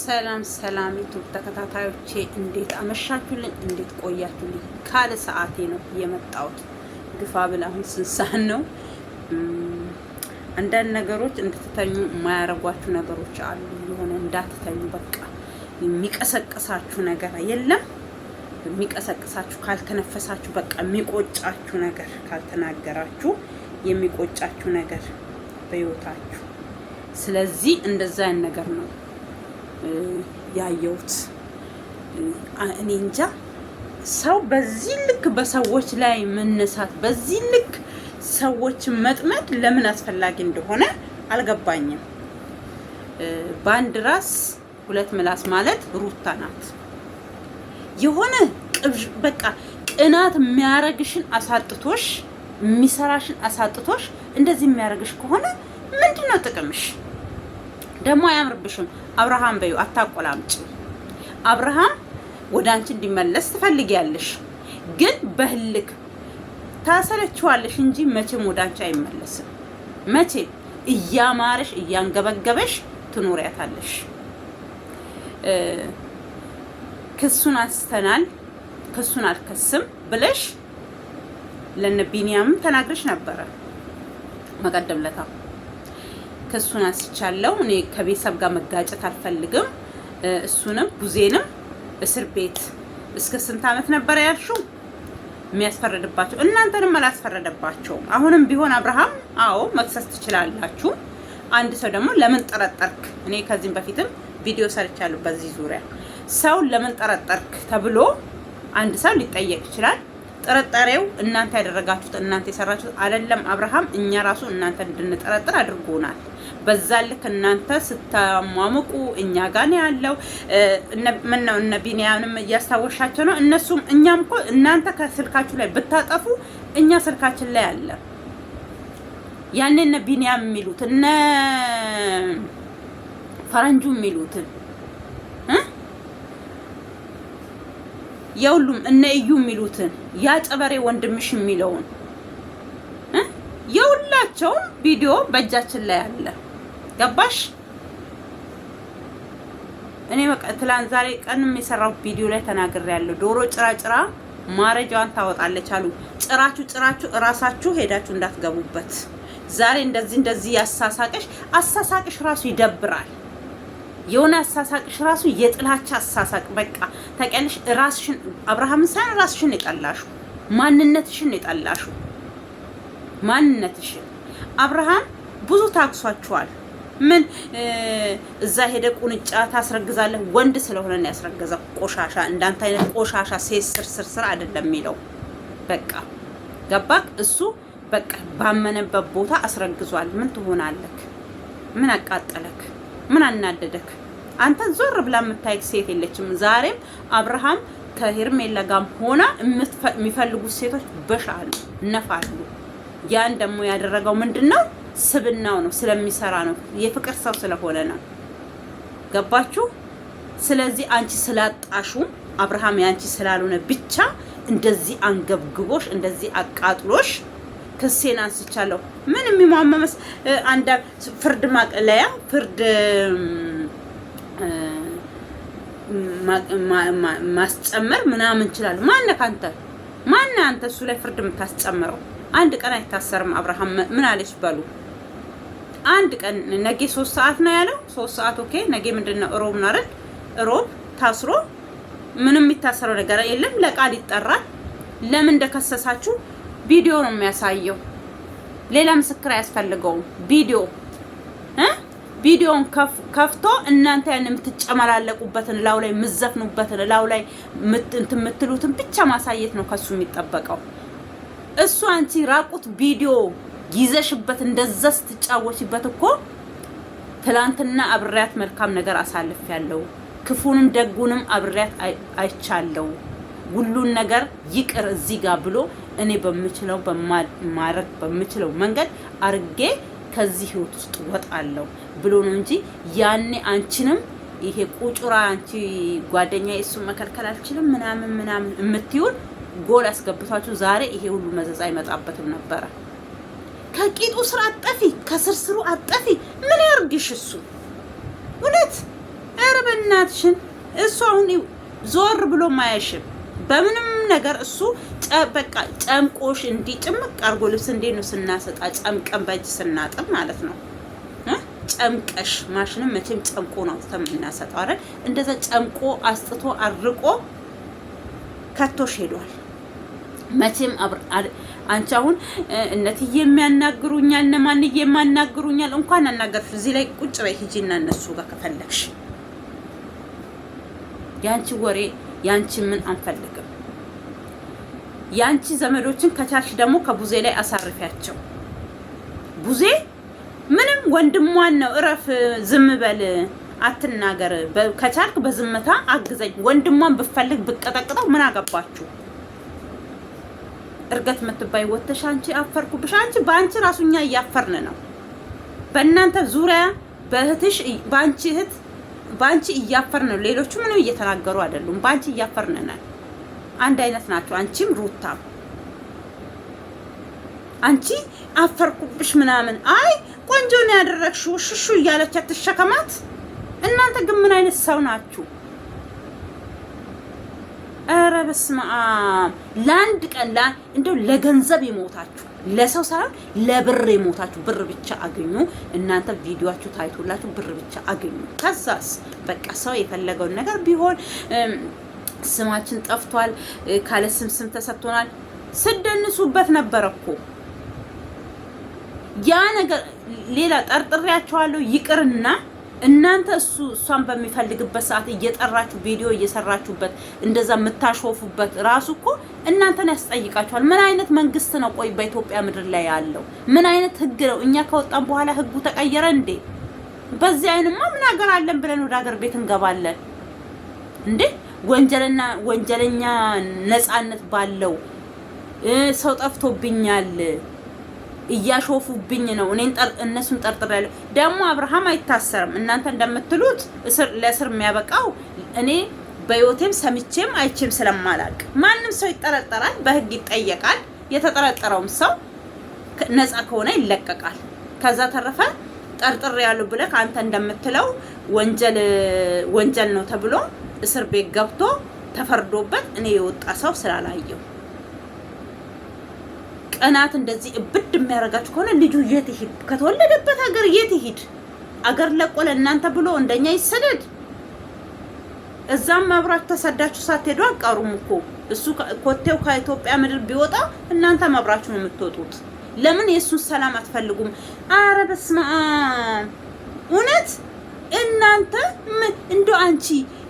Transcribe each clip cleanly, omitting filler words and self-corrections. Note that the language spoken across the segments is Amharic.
ሰላም ሰላም ዩቲዩብ ተከታታዮቼ እንዴት አመሻችሁልኝ? እንዴት ቆያችሁልኝ? ካለ ሰዓቴ ነው የመጣሁት። ግፋ ብላ አሁን ስንት ሰዓት ነው? አንዳንድ ነገሮች እንድትተኙ የማያረጓችሁ ነገሮች አሉ። የሆነ እንዳትተኙ በቃ የሚቀሰቅሳችሁ ነገር የለም። የሚቀሰቅሳችሁ ካልተነፈሳችሁ በቃ የሚቆጫችሁ ነገር ካልተናገራችሁ የሚቆጫችሁ ነገር በህይወታችሁ። ስለዚህ እንደዛ አይነት ነገር ነው ያየሁት። እኔ እንጃ ሰው በዚህ ልክ በሰዎች ላይ መነሳት፣ በዚህ ልክ ሰዎችን መጥመድ ለምን አስፈላጊ እንደሆነ አልገባኝም። በአንድ ራስ ሁለት ምላስ ማለት ሩታ ናት። የሆነ በቃ ቅናት የሚያረግሽን አሳጥቶሽ፣ የሚሰራሽን አሳጥቶሽ እንደዚህ የሚያረግሽ ከሆነ ምንድነው ጥቅምሽ? ደግሞ አያምርብሽም። አብርሃም በዩ አታቆላምጪ። አብርሃም ወደ አንቺ እንዲመለስ ትፈልጊያለሽ፣ ግን በህልክ ታሰለችዋለሽ እንጂ መቼም ወደ አንቺ አይመለስም። መቼም እያማረሽ እያንገበገበሽ ትኖሪያታለሽ። ክሱን አንስተናል፣ ክሱን አልከስም ብለሽ ለነ ቢኒያም ተናግረሽ ነበረ መቀደም ለታ። ክሱን አንስቻለሁ፣ እኔ ከቤተሰብ ጋር መጋጨት አልፈልግም። እሱንም ቡዜንም እስር ቤት እስከ ስንት ዓመት ነበር ያልሽው የሚያስፈረድባቸው? እናንተንም አላስፈረደባቸውም። አሁንም ቢሆን አብርሃም አዎ መክሰስ ትችላላችሁ። አንድ ሰው ደግሞ ለምን ጠረጠርክ፣ እኔ ከዚህም በፊትም ቪዲዮ ሰርቻለሁ በዚህ ዙሪያ። ሰው ለምን ጠረጠርክ ተብሎ አንድ ሰው ሊጠየቅ ይችላል። ጥርጣሬው እናንተ ያደረጋችሁት እናንተ የሰራችሁት አይደለም። አብርሃም እኛ ራሱ እናንተ እንድንጠረጥር አድርጎናል። በዛ ልክ እናንተ ስታሟሙቁ እኛ ጋር ነው ያለው። ምን ነው እነ ቢኒያምንም እያስታወሻቸው ነው። እነሱም እኛም እኮ እናንተ ከስልካችሁ ላይ ብታጠፉ እኛ ስልካችን ላይ አለ። ያኔ እነ ቢኒያም የሚሉት እነ ፈረንጁ የሚሉትን የሁሉም እነ እዩ የሚሉትን ያ ጨበሬ ወንድምሽ የሚለውን የሁላቸውም ቪዲዮ በእጃችን ላይ አለ። ገባሽ? እኔ በቃ ትላንት ዛሬ ቀንም የሰራው ቪዲዮ ላይ ተናግሬያለሁ። ዶሮ ጭራጭራ ማረጃዋን ታወጣለች አሉ። ጭራችሁ እራሳችሁ ሄዳችሁ እንዳትገቡበት። ዛሬ እንደዚህ አሳሳቅሽ ራሱ ይደብራል። የሆነ አሳሳቅሽ ራሱ የጥላቻ አሳሳቅ። በቃ ታውቂያለሽ፣ ራስሽን አብርሃምን ሳይሆን ራስሽን የጠላሹ፣ ማንነትሽን የጠላሹ ማንነትሽን። አብርሃም ብዙ ታክሷችኋል። ምን እዛ ሄደ ቁንጫ ታስረግዛለህ? ወንድ ስለሆነ ነው ያስረገዘው። ቆሻሻ እንዳንተ አይነት ቆሻሻ ሴት ስር አይደለም የሚለው። በቃ ገባክ? እሱ በቃ ባመነበት ቦታ አስረግዟል። ምን ትሆናለክ? ምን አቃጠለክ? ምን አናደደክ? አንተ ዞር ብላ የምታይክ ሴት የለችም። ዛሬም አብርሃም ከሄርሜላ ጋርም ሆና የሚፈልጉት ሴቶች በሻሉ ነፋሉ። ያን ደግሞ ያደረገው ምንድነው? ስብናው ነው፣ ስለሚሰራ ነው፣ የፍቅር ሰው ስለሆነ ነው። ገባችሁ? ስለዚህ አንቺ ስላጣሹ አብርሃም ያንቺ ስላልሆነ ብቻ እንደዚህ አንገብግቦሽ፣ እንደዚህ አቃጥሎሽ ክሴን አንስቻለሁ። ምን የሚሟመመስ አንድ ፍርድ ማቅለያ ፍርድ ማስጨመር ምናምን እንችላለን። ማነህ አንተ እሱ ላይ ፍርድ የምታስጨምረው? አንድ ቀን አይታሰርም አብርሃም። ምን አለች በሉ? አንድ ቀን ነገ 3 ሰዓት ነው ያለው። 3 ሰዓት ኦኬ። ነገ ምንድነው? ሮብ ነው አይደል? ሮብ ታስሮ ምንም የሚታሰረው ነገር የለም። ለቃል ይጠራል። ለምን እንደከሰሳችሁ ቪዲዮ ነው የሚያሳየው። ሌላ ምስክር አያስፈልገውም። ቪዲዮን ከፍቶ እናንተ ያን የምትጨመላለቁበትን ላው ላይ ምዘፍኑበትን ላው ላይ የምትሉትን ብቻ ማሳየት ነው ከሱ የሚጠበቀው። እሱ አንቺ ራቁት ቪዲዮ ይዘሽበት እንደዛ ስትጫወቺበት እኮ ትላንትና አብሬያት መልካም ነገር አሳልፌያለሁ፣ ክፉንም ደጉንም አብሬያት አይቻለሁ፣ ሁሉን ነገር ይቅር እዚህ ጋር ብሎ እኔ በምችለው በማረግ በምችለው መንገድ አርጌ ከዚህ ህይወት ውስጥ ወጣለሁ ብሎ ነው እንጂ ያኔ አንቺንም ይሄ ቁጩራ አንቺ ጓደኛ እሱ መከልከል አልችልም ምናምን የምትይውን ጎል አስገብታችሁ ዛሬ ይሄ ሁሉ መዘዝ አይመጣበትም ነበረ። ከቂጡ ስራ አጠፊ ከስርስሩ አጠፊ ምን ያርግሽ እሱ? እውነት ኧረ እናትሽን እሱ አሁን ዞር ብሎ ማያሽም በምንም ነገር እሱ በቃ ጨምቆሽ እንዲ ጭምቅ አርጎ ልብስ እንዴት ነው ስናሰጣ ጨምቀን በእጅ ስናጥብ ማለት ነው። ጨምቀሽ ማሽንም መቼም ጨምቆ ነው ተምናሰጣው አይደል? እንደዛ ጨምቆ አስጥቶ አርቆ ከቶሽ ሄዷል። መቼም አንቺ አሁን እነትዬ የሚያናግሩኛል እነማንዬ የሚያናግሩኛል እንኳን አናገርሽ። እዚህ ላይ ቁጭ በይ ሂጂና እነሱ ጋር ከፈለግሽ ያንቺ ወሬ ያንቺ ምን አንፈልግም። ያንቺ ዘመዶችን ከቻልሽ ደግሞ ከቡዜ ላይ አሳርፊያቸው። ቡዜ ምንም ወንድሟን ነው። እረፍ፣ ዝም በል፣ አትናገር። ከቻልክ በዝምታ አግዘኝ። ወንድሟን ብፈልግ ብቀጠቅጠው ምን አገባችሁ? እርገት የምትባይ ወተሽ አንቺ አፈርኩብሽ። አንቺ በአንቺ ራሱኛ እያፈርን ነው። በእናንተ ዙሪያ በእህትሽ በአንቺ እህት ባንቺ እያፈርን ነው። ሌሎቹ ምንም እየተናገሩ አይደሉም። ባንቺ እያፈርን ነን። አንድ አይነት ናቸው። አንቺም ሩታም አንቺ አፈርኩብሽ ምናምን አይ ቆንጆ ነው ያደረግሽው ሽሹ እያለች አትሸከማት። እናንተ ግን ምን አይነት ሰው ናችሁ? ኧረ በስመ አብ። ለአንድ ቀን እንደው ለገንዘብ ይሞታችሁ ለሰው ሳይሆን ለብር የሞታችሁ። ብር ብቻ አገኙ። እናንተ ቪዲዮአችሁ ታይቶላችሁ ብር ብቻ አገኙ። ከዛስ በቃ ሰው የፈለገውን ነገር ቢሆን ስማችን ጠፍቷል፣ ካለ ስም ተሰጥቶናል። ስደንሱበት ነበር እኮ ያ ነገር። ሌላ ጠርጥሬያቸዋለሁ ይቅርና እናንተ እሷን በሚፈልግበት ሰዓት እየጠራችሁ ቪዲዮ እየሰራችሁበት እንደዛ የምታሾፉበት ራሱ እኮ እናንተን ያስጠይቃችኋል። ምን አይነት መንግስት ነው? ቆይ በኢትዮጵያ ምድር ላይ ያለው ምን አይነት ህግ ነው? እኛ ከወጣን በኋላ ህጉ ተቀየረ እንዴ? በዚህ አይንማ ምን ሀገር አለን ብለን ወደ ሀገር ቤት እንገባለን እንዴ? ወንጀለኛ ነፃነት ባለው ሰው ጠፍቶብኛል እያሾፉብኝ ነው። እነሱን ጠርጥሬያለሁ። ደግሞ አብርሃም አይታሰርም። እናንተ እንደምትሉት ለእስር የሚያበቃው እኔ በህይወቴም ሰምቼም አይቼም ስለማላቅ ማንም ሰው ይጠረጠራል፣ በህግ ይጠየቃል። የተጠረጠረውም ሰው ነፃ ከሆነ ይለቀቃል። ከዛ ተረፈ ጠርጥሬያለሁ ብለህ አንተ እንደምትለው ወንጀል ነው ተብሎ እስር ቤት ገብቶ ተፈርዶበት እኔ የወጣ ሰው ስላላየው ቀናት እንደዚህ እብድ የሚያረጋችሁ ከሆነ ልጁ የት ይሄድ? ከተወለደበት ሀገር የት ይሄድ? አገር ለቆ ለእናንተ ብሎ እንደኛ ይሰደድ? እዛም መብራችሁ ተሰዳችሁ ሳትሄዱ አቀሩም እኮ። እሱ ኮቴው ከኢትዮጵያ ምድር ቢወጣ እናንተ መብራችሁ ነው የምትወጡት። ለምን የሱን ሰላም አትፈልጉም? አረ በስመ አብ። እውነት እናንተ እንደው አንቺ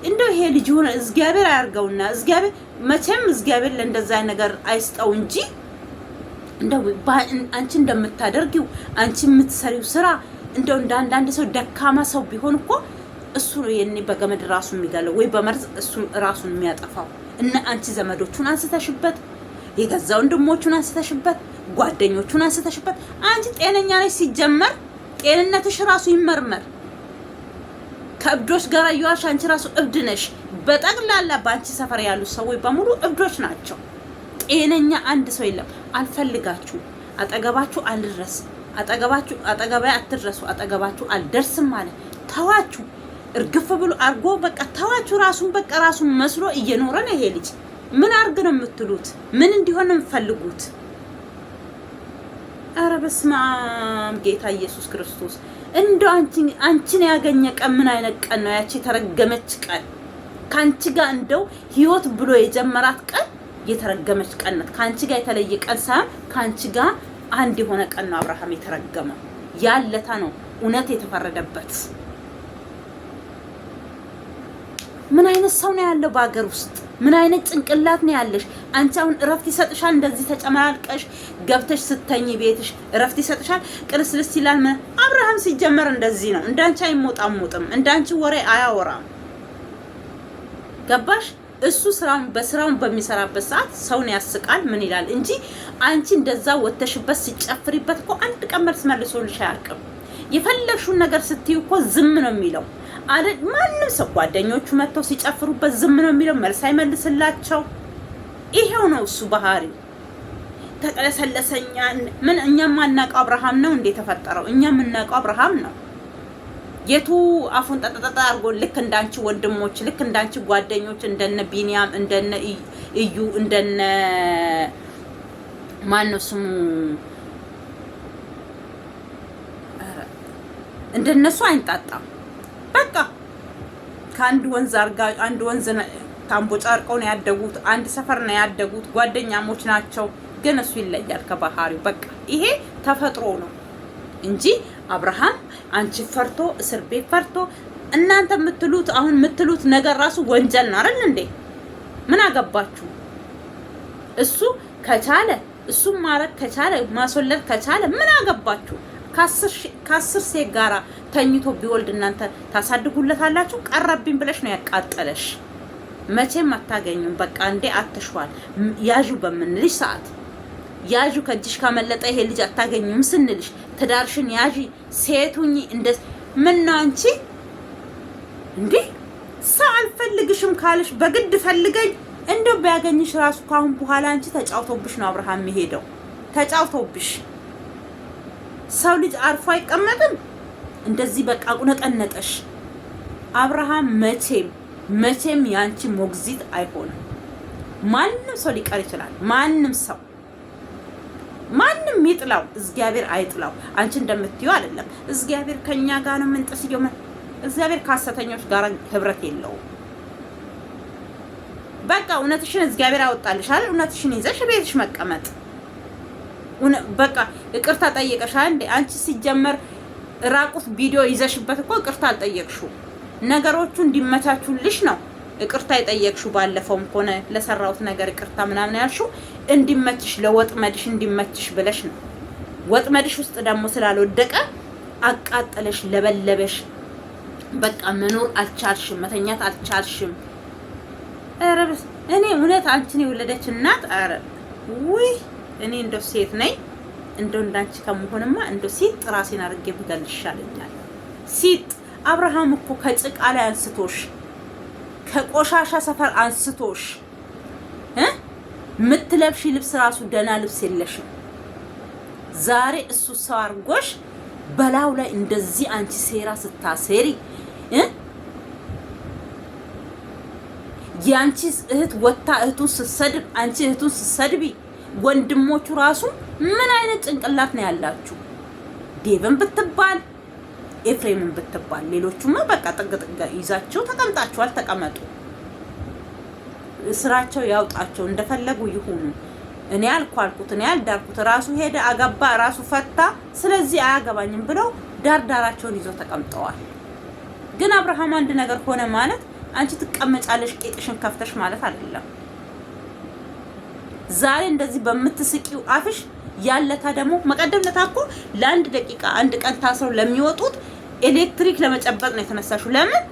እንደው ይሄ ልጅ ሆነ እግዚአብሔር አያርገውና እግዚአብሔር መቼም እግዚአብሔር ለእንደዛ ነገር አይስጠው እንጂ እንደው አንቺ እንደምታደርጊው አንቺ የምትሰሪው ስራ እንደው እንዳንዳንድ ሰው ደካማ ሰው ቢሆን እኮ እሱ ነው የኔ በገመድ ራሱ የሚገለው ወይ በመርዝ እሱ ራሱን የሚያጠፋው። እና አንቺ ዘመዶቹን አንስተሽበት፣ የገዛ ወንድሞቹን አንስተሽበት፣ ጓደኞቹን አንስተሽበት። አንቺ ጤነኛ ነሽ? ሲጀመር ጤንነትሽ ራሱ ይመርመር። ከእብዶች ጋር እየዋልሽ አንቺ ራሱ እብድ ነሽ። በጠቅላላ በአንቺ ሰፈር ያሉ ሰዎች በሙሉ እብዶች ናቸው። ጤነኛ አንድ ሰው የለም። አልፈልጋችሁ፣ አጠገባችሁ አልድረስ፣ አጠገባይ አትድረሱ፣ አጠገባችሁ አልደርስም ማለት ተዋችሁ። እርግፍ ብሎ አርጎ በቃ ተዋችሁ። ራሱን በቃ ራሱን መስሎ እየኖረ ነው ይሄ ልጅ። ምን አርግ ነው የምትሉት? ምን እንዲሆን ነው የምትፈልጉት? ኧረ በስመ አብ ጌታ ኢየሱስ ክርስቶስ። እንደው አንቺን ያገኘ ቀን ምን አይነት ቀን ነው? ያቺ የተረገመች ቀን ካንቺ ጋር እንደው ህይወት ብሎ የጀመራት ቀን የተረገመች ቀን ናት። ካንቺ ጋር የተለየ ቀን ሳይሆን ካንቺ ጋር አንድ የሆነ ቀን ነው አብርሃም የተረገመው። ያለታ ነው እውነት የተፈረደበት። ምን አይነት ሰው ነው ያለው በአገር ውስጥ? ምን አይነት ጭንቅላት ነው ያለሽ? አንቺ አሁን እረፍት ይሰጥሻል? እንደዚህ ተጨመላልቀሽ ገብተሽ ስተኝ ቤትሽ እረፍት ይሰጥሻል? ቅልስልስ ይላል። አብርሃም ሲጀመር እንደዚህ ነው። እንዳንቺ አይሞጣሞጥም። እንዳንቺ ወሬ አያወራም። ገባሽ? እሱ በስራውን በሚሰራበት ሰዓት ሰውን ያስቃል ምን ይላል እንጂ አንቺ እንደዛ ወተሽበት ሲጨፍሪበት እኮ አንድ ቀን መልስ መልሶልሽ አያውቅም። የፈለግሽውን ነገር ስትዩ እኮ ዝም ነው የሚለው አይደል? ማንም ሰው ጓደኞቹ መጥተው ሲጨፍሩበት ዝም ነው የሚለው፣ መልስ አይመልስላቸው። ይሄው ነው እሱ ባህሪ። ተቀለሰለሰኛ ምን እኛ ማናውቀው አብርሃም ነው እንዴ ተፈጠረው? እኛ የምናውቀው አብርሃም ነው። የቱ አፉን ጠጠጠ አድርጎ ልክ እንዳንቺ ወንድሞች ልክ እንዳንቺ ጓደኞች እንደነ ቢኒያም እንደነ እዩ እንደነ ማነው ስሙ እንደነሱ አይንጣጣም። በቃ ከአንድ ወንዝ አርጋ አንድ ወንዝ ታምቦ ጫርቀው ነው ያደጉት። አንድ ሰፈር ነው ያደጉት። ጓደኛሞች ናቸው። ግን እሱ ይለያል ከባህሪው። በቃ ይሄ ተፈጥሮ ነው እንጂ አብርሃም አንቺ ፈርቶ እስር ቤት ፈርቶ እናንተ የምትሉት አሁን የምትሉት ነገር ራሱ ወንጀል ነው አይደል እንዴ? ምን አገባችሁ? እሱ ከቻለ እሱ ማረክ ከቻለ ማስወለድ ከቻለ ምን አገባችሁ? ከአስር ሴት ጋራ ተኝቶ ቢወልድ እናንተ ታሳድጉለታላችሁ? ቀረብኝ ብለሽ ነው ያቃጠለሽ። መቼም አታገኙም። በቃ እንዴ አትሽዋል። ያዡ በምንልሽ ሰዓት ያዡ ከእጅሽ ካመለጠ ይሄ ልጅ አታገኙም ስንልሽ ትዳርሽን ያዢ ሴቱኝ እንደ ምን ነው አንቺ እንዴ ሰው አልፈልግሽም ካልሽ በግድ ፈልገኝ እንደው ቢያገኝሽ ራሱ ካሁን በኋላ አንቺ ተጫውቶብሽ ነው አብርሃም የሚሄደው። ተጫውቶብሽ ሰው ልጅ አርፎ አይቀመጥም። እንደዚህ በቃ ቁነጠነጠሽ። አብርሃም መቼም ያንቺ ሞግዚት አይሆንም። ማንም ሰው ሊቀር ይችላል። ማንም ይጥላው፣ እግዚአብሔር አይጥላው። አንቺ እንደምትዩ አይደለም። እግዚአብሔር ከኛ ጋር ነው። ምን ጥስየው እግዚአብሔር ከሐሰተኞች ጋር ህብረት የለውም። በቃ እውነትሽን እግዚአብሔር አወጣልሻል። እውነትሽን ይዘሽ ቤትሽ መቀመጥ። በቃ ይቅርታ ጠየቀሻል እንዴ? አንቺ ሲጀመር ራቁት ቪዲዮ ይዘሽበት እኮ ይቅርታ አልጠየቅሽው። ነገሮቹ እንዲመቻቹልሽ ነው ይቅርታ የጠየቅሽው። ባለፈውም ሆነ ለሰራውት ነገር ይቅርታ ምናምን ያልሽው እንዲመችሽ ለወጥመድሽ እንዲመችሽ ብለሽ ነው። ወጥመድሽ ውስጥ ደግሞ ስላልወደቀ አቃጠለሽ፣ ለበለበሽ። በቃ መኖር አልቻልሽም፣ መተኛት አልቻልሽም። ኧረ እኔ እውነት አንቺን የወለደች እናት ኧረ ውይ እኔ እንደው ሴት ነኝ እንደው እንዳንቺ ከመሆንማ እንደው ሲጥ ራሴን አድርጌ ብገል ይሻለኛል። ሲጥ አብርሃም እኮ ከጭቃ ላይ አንስቶሽ ከቆሻሻ ሰፈር አንስቶሽ ምትለብሺ ልብስ ራሱ ደህና ልብስ የለሽም። ዛሬ እሱ ሰው አርጎሽ በላው ላይ እንደዚህ አንቺ ሴራ ስታሴሪ ያንቺ እህት ወጣ እህቱን ስትሰድብ አንቺ እህቱን ስትሰድቢ ወንድሞቹ ራሱ ምን አይነት ጭንቅላት ነው ያላችሁ? ዴቭን ብትባል ኤፍሬምን ብትባል ሌሎቹማ በቃ ጥግ ይዛቸው ተቀምጣችኋል። ተቀመጡ፣ ስራቸው ያውጣቸው፣ እንደፈለጉ ይሁኑ። እኔ አልኳልኩት፣ እኔ አልዳርኩት፣ ራሱ ሄደ አገባ፣ ራሱ ፈታ፣ ስለዚህ አያገባኝም ብለው ዳርዳራቸውን ይዘው ተቀምጠዋል። ግን አብርሃም አንድ ነገር ሆነ ማለት አንቺ ትቀመጫለሽ ቄጥሽን ከፍተሽ ማለት አይደለም። ዛሬ እንደዚህ በምትስቂው አፍሽ ያለታ ደግሞ መቀደም ለታኮ ለአንድ ደቂቃ አንድ ቀን ታስረው ለሚወጡት ኤሌክትሪክ ለመጨበጥ ነው የተነሳሽው። ለምን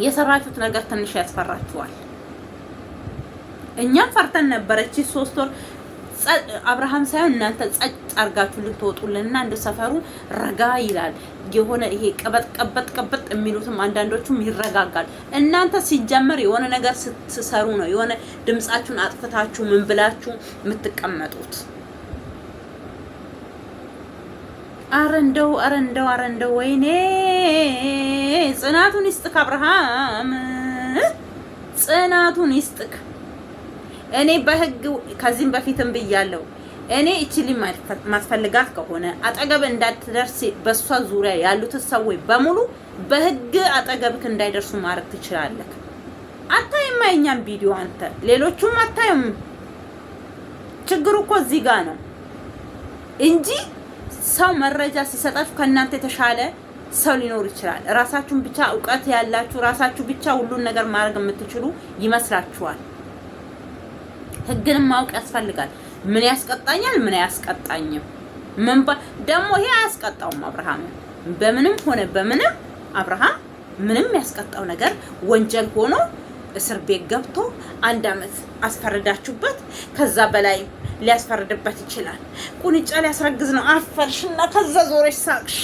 የሰራችሁት ነገር ትንሽ ያስፈራችኋል። እኛም ፈርተን ነበረች 3 ወር አብርሃም ሳይሆን እናንተ ጸጥ አርጋችሁ ልትወጡልና እንደ ሰፈሩ ረጋ ይላል። የሆነ ይሄ ቀበጥ የሚሉትም አንዳንዶቹም ይረጋጋል። እናንተ ሲጀመር የሆነ ነገር ስትሰሩ ነው የሆነ ድምጻችሁን አጥፍታችሁ ምን ብላችሁ የምትቀመጡት። አረ እንደው ወይኔ ጽናቱን ይስጥክ አብርሃም፣ ጽናቱን ይስጥክ። እኔ በህግ ከዚህም በፊትም ብያለሁ። እኔ እቺሊ ማስፈልጋት ከሆነ አጠገብ እንዳትደርስ በሷ ዙሪያ ያሉት ሰዎች በሙሉ በህግ አጠገብክ እንዳይደርሱ ማድረግ ትችላለህ። አታይም የኛን ቪዲዮ አንተ፣ ሌሎቹም አታይም። ችግሩ እኮ እዚህ ጋር ነው እንጂ ሰው መረጃ ሲሰጣችሁ ከእናንተ የተሻለ ሰው ሊኖር ይችላል። ራሳችሁን ብቻ እውቀት ያላችሁ ራሳችሁ ብቻ ሁሉን ነገር ማድረግ የምትችሉ ይመስላችኋል። ህግንም ማወቅ ያስፈልጋል። ምን ያስቀጣኛል፣ ምን አያስቀጣኝም። ደግሞ ይሄ አያስቀጣውም አብርሃም። በምንም ሆነ በምንም አብርሃም ምንም ያስቀጣው ነገር ወንጀል ሆኖ እስር ቤት ገብቶ 1 አመት አስፈረዳችሁበት፣ ከዛ በላይ ሊያስፈርድበት ይችላል። ቁንጫ ሊያስረግዝ ነው አፈርሽና ከዛ ዞረሽ ሳቅሽ።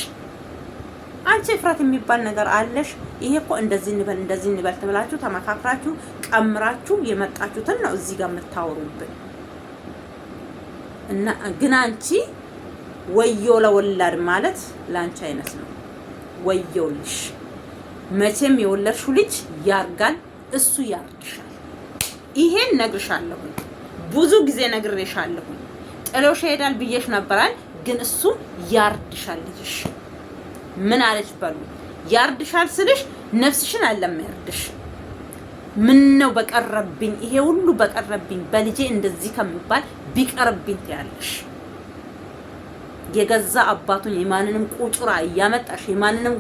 አንቺ ፍራት የሚባል ነገር አለሽ። ይሄ እኮ እንደዚህ እንበል ተብላችሁ ተመካክራችሁ ቀምራችሁ የመጣችሁትን ነው እዚህ ጋር የምታወሩብን። እና ግን አንቺ ወዮ ለወላድ ማለት ላንቺ አይነት ነው። ወየውልሽ። መቼም የወለድሽው ልጅ ያርጋል፣ እሱ ያርግሻል። ይሄን ነግርሻለሁ፣ ብዙ ጊዜ ነግሬሻለሁ። ጥሎሽ ይሄዳል ብዬሽ ነበራል፣ ግን እሱ ያርድሻል ልጅሽ። ምን አለች በሉ? ያርድሻል ስልሽ ነፍስሽን አለማያርድሽ። ምን ነው በቀረብኝ፣ ይሄ ሁሉ በቀረብኝ፣ በልጄ እንደዚህ ከሚባል ቢቀርብኝ ትያለሽ። የገዛ አባቱን የማንንም ቁጭራ እያመጣሽ የማንንም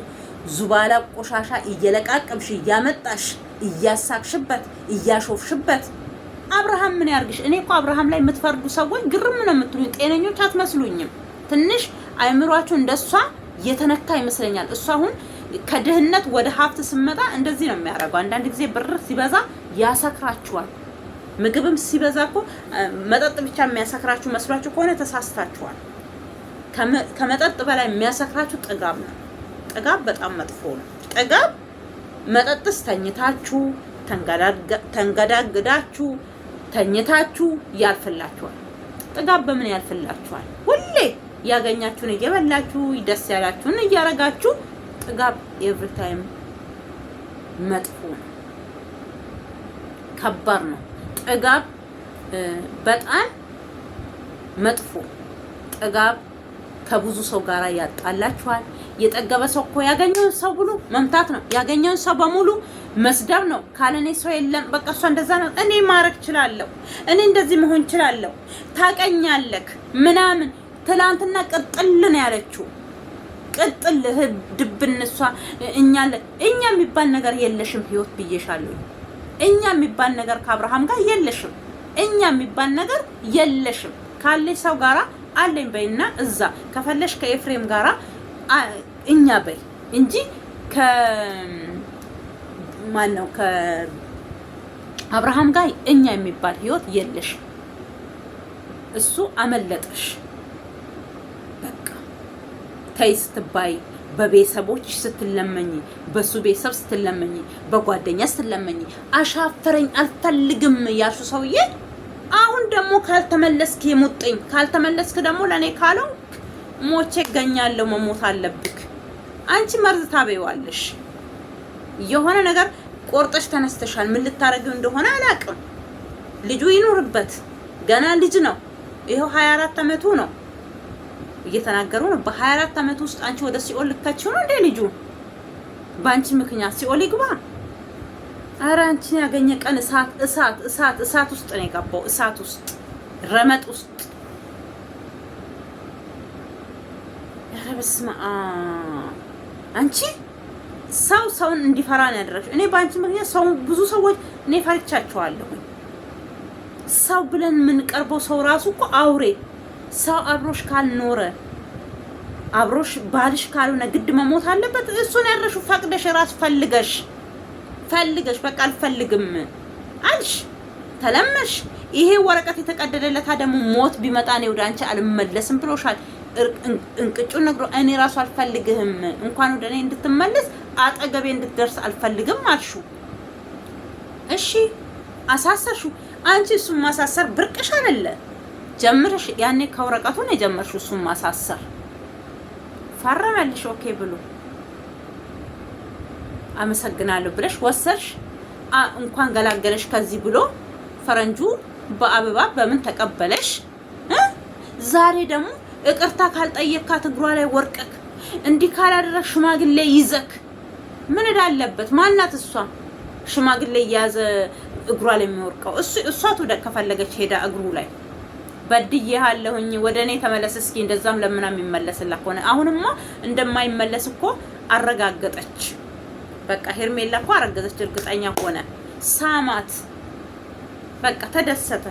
ዙባላ ቆሻሻ እየለቃቀምሽ እያመጣሽ እያሳቅሽበት እያሾፍሽበት። አብርሃም ምን ያርግሽ? እኔ እኮ አብርሃም ላይ የምትፈርዱ ሰዎች ግርም ነው የምትሉኝ። ጤነኞች አትመስሉኝም። ትንሽ አይምሯችሁ እንደሷ የተነካ ይመስለኛል። እሷ አሁን ከድህነት ወደ ሀብት ስመጣ እንደዚህ ነው የሚያደርገው። አንዳንድ ጊዜ ብር ሲበዛ ያሰክራችኋል። ምግብም ሲበዛ እኮ መጠጥ ብቻ የሚያሰክራችሁ መስሏችሁ ከሆነ ተሳስታችኋል። ከመጠጥ በላይ የሚያሰክራችሁ ጥጋብ ነው። ጥጋብ በጣም መጥፎ ነው። ጥጋብ መጠጥስ ተኝታችሁ ተንገዳግዳችሁ ተኝታችሁ ያልፍላችኋል። ጥጋብ በምን ያልፍላችኋል? ሁሌ ያገኛችሁን እየበላችሁ ደስ ያላችሁን እያረጋችሁ። ጥጋብ ኤቭሪ ታይም መጥፎ ነው፣ ከባድ ነው። ጥጋብ በጣም መጥፎ። ጥጋብ ከብዙ ሰው ጋር ያጣላችኋል። የጠገበ ሰው እኮ ያገኘውን ሰው ብሎ መምታት ነው። ያገኘውን ሰው በሙሉ መስደብ ነው። ካለኔ ሰው የለም። በቃ እሷ እንደዛ ነው። እኔ ማረግ እችላለሁ፣ እኔ እንደዚህ መሆን እችላለሁ፣ ታቀኛለክ ምናምን። ትላንትና ቅጥል ነው ያለችው። ቅጥል ድብን እሷ እኛ የሚባል ነገር የለሽም ህይወት ብዬሻለሁ። እኛ የሚባል ነገር ከአብርሃም ጋር የለሽም። እኛ የሚባል ነገር የለሽም። ካለሽ ሰው ጋራ አለኝ በይና እዛ ከፈለሽ ከኤፍሬም ጋራ እኛ በይ እንጂ ማን ነው ከአብርሃም ጋር እኛ የሚባል ህይወት የለሽ። እሱ አመለጠሽ። በቃ ተይ ስትባይ፣ በቤተሰቦች ስትለመኝ፣ በሱ ቤተሰብ ስትለመኝ፣ በጓደኛ ስትለመኝ፣ አሻፈረኝ አልፈልግም ያልሹ ሰውዬ አሁን ደግሞ ካልተመለስክ የሙጥኝ ካልተመለስክ ደግሞ ለኔ ካለው ሞቼ እገኛለሁ። መሞት አለብክ። አንቺ መርዝ ታበይዋለሽ። የሆነ ነገር ቆርጠሽ ተነስተሻል። ምን ልታረጊው እንደሆነ አላውቅም። ልጁ ይኑርበት፣ ገና ልጅ ነው። ይሄው 24 አመቱ ነው። እየተናገሩ ነው። በ24 አመቱ ውስጥ አንቺ ወደ ሲኦል ልከችው ነው እንዴ? ልጁ ባንቺ ምክንያት ሲኦል ይግባ። ኧረ አንቺን ያገኘ ቀን እሳት ውስጥ ነው የገባው። እሳት ውስጥ፣ ረመጥ ውስጥ። ኧረ በስመ አብ። አንቺ ሰውን እንዲፈራ ነው ያደረግሽ። እኔ ባንቺ ምክንያት ብዙ ሰዎች እኔ ፈርቻቸዋለሁ። ሰው ብለን የምንቀርበው ሰው ራሱ እኮ አውሬ። ሰው አብሮሽ ካልኖረ አብሮሽ ባልሽ ካልሆነ ግድ መሞት አለበት። እሱን ያደረሽው ፈቅደሽ ራስ ፈልገሽ በቃ አልፈልግም አልሽ፣ ተለመሽ። ይሄ ወረቀት የተቀደደለታ ደግሞ ሞት ቢመጣ ነው ወደ አንቺ አልመለስም ብሎሻል። እንቅጩን ነግሮ እኔ ራሱ አልፈልግህም፣ እንኳን ወደ እኔ እንድትመለስ አጠገቤ እንድትደርስ አልፈልግም አልሹ። እሺ አሳሰርሹ። አንቺ እሱን ማሳሰር ብርቅሽ አይደለ? ጀምረሽ ያኔ ከወረቀቱ ነው የጀመርሽው እሱን ማሳሰር። ፈረመልሽ ኦኬ ብሎ አመሰግናለሁ ብለሽ ወሰርሽ። እንኳን ገላገለሽ ከዚህ ብሎ ፈረንጁ በአበባ በምን ተቀበለሽ። ዛሬ ደግሞ እቅርታ ካልጠየካት እግሯ ላይ ወርቀክ እንዲህ ካላደረክ ሽማግሌ ይዘክ ምን እዳለበት? ማናት እሷ ሽማግሌ ያዘ እግሯ ላይ የሚወርቀው? እሷ ትውደቅ ከፈለገች ሄዳ እግሩ ላይ በድዬሃለሁኝ ወደ እኔ ተመለስ እስኪ። እንደዛም ለምና የሚመለስላት ሆነ። አሁንማ እንደማይመለስ እኮ አረጋገጠች። በቃ ሄርሜላ እኮ አረገዘች፣ እርግጠኛ ሆነ። ሳማት፣ በቃ ተደሰተ።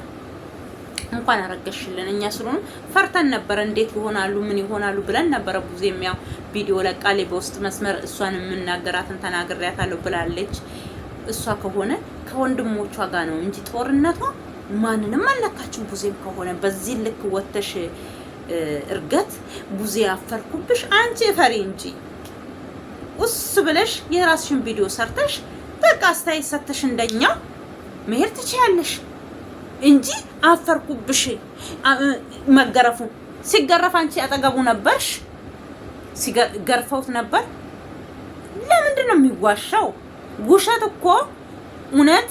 እንኳን አረገሽልን። እኛ ስለሆነ ፈርተን ነበር፣ እንዴት ይሆናሉ ምን ይሆናሉ ብለን ነበር። ብዙ የሚያው ቪዲዮ ለቃሌ በውስጥ መስመር እሷን የምናገራትን ተናግሬያታለሁ ብላለች። እሷ ከሆነ ከወንድሞቿ ጋር ነው እንጂ ጦርነቷ ማንንም አልነካችም። ቡዜም ከሆነ በዚህ ልክ ወተሽ እርገት ቡዜ አፈርኩብሽ። አንቺ ፈሪ እንጂ ውስ ብለሽ የራስሽን ቪዲዮ ሰርተሽ በቃ አስተያየት ሰተሽ እንደኛው መሄድ ትችያለሽ እንጂ አፈርኩብሽ። መገረፉ ሲገረፍ አንቺ አጠገቡ ነበርሽ፣ ሲገርፈውት ነበር። ለምንድን ነው የሚዋሻው? ውሸት እኮ እውነት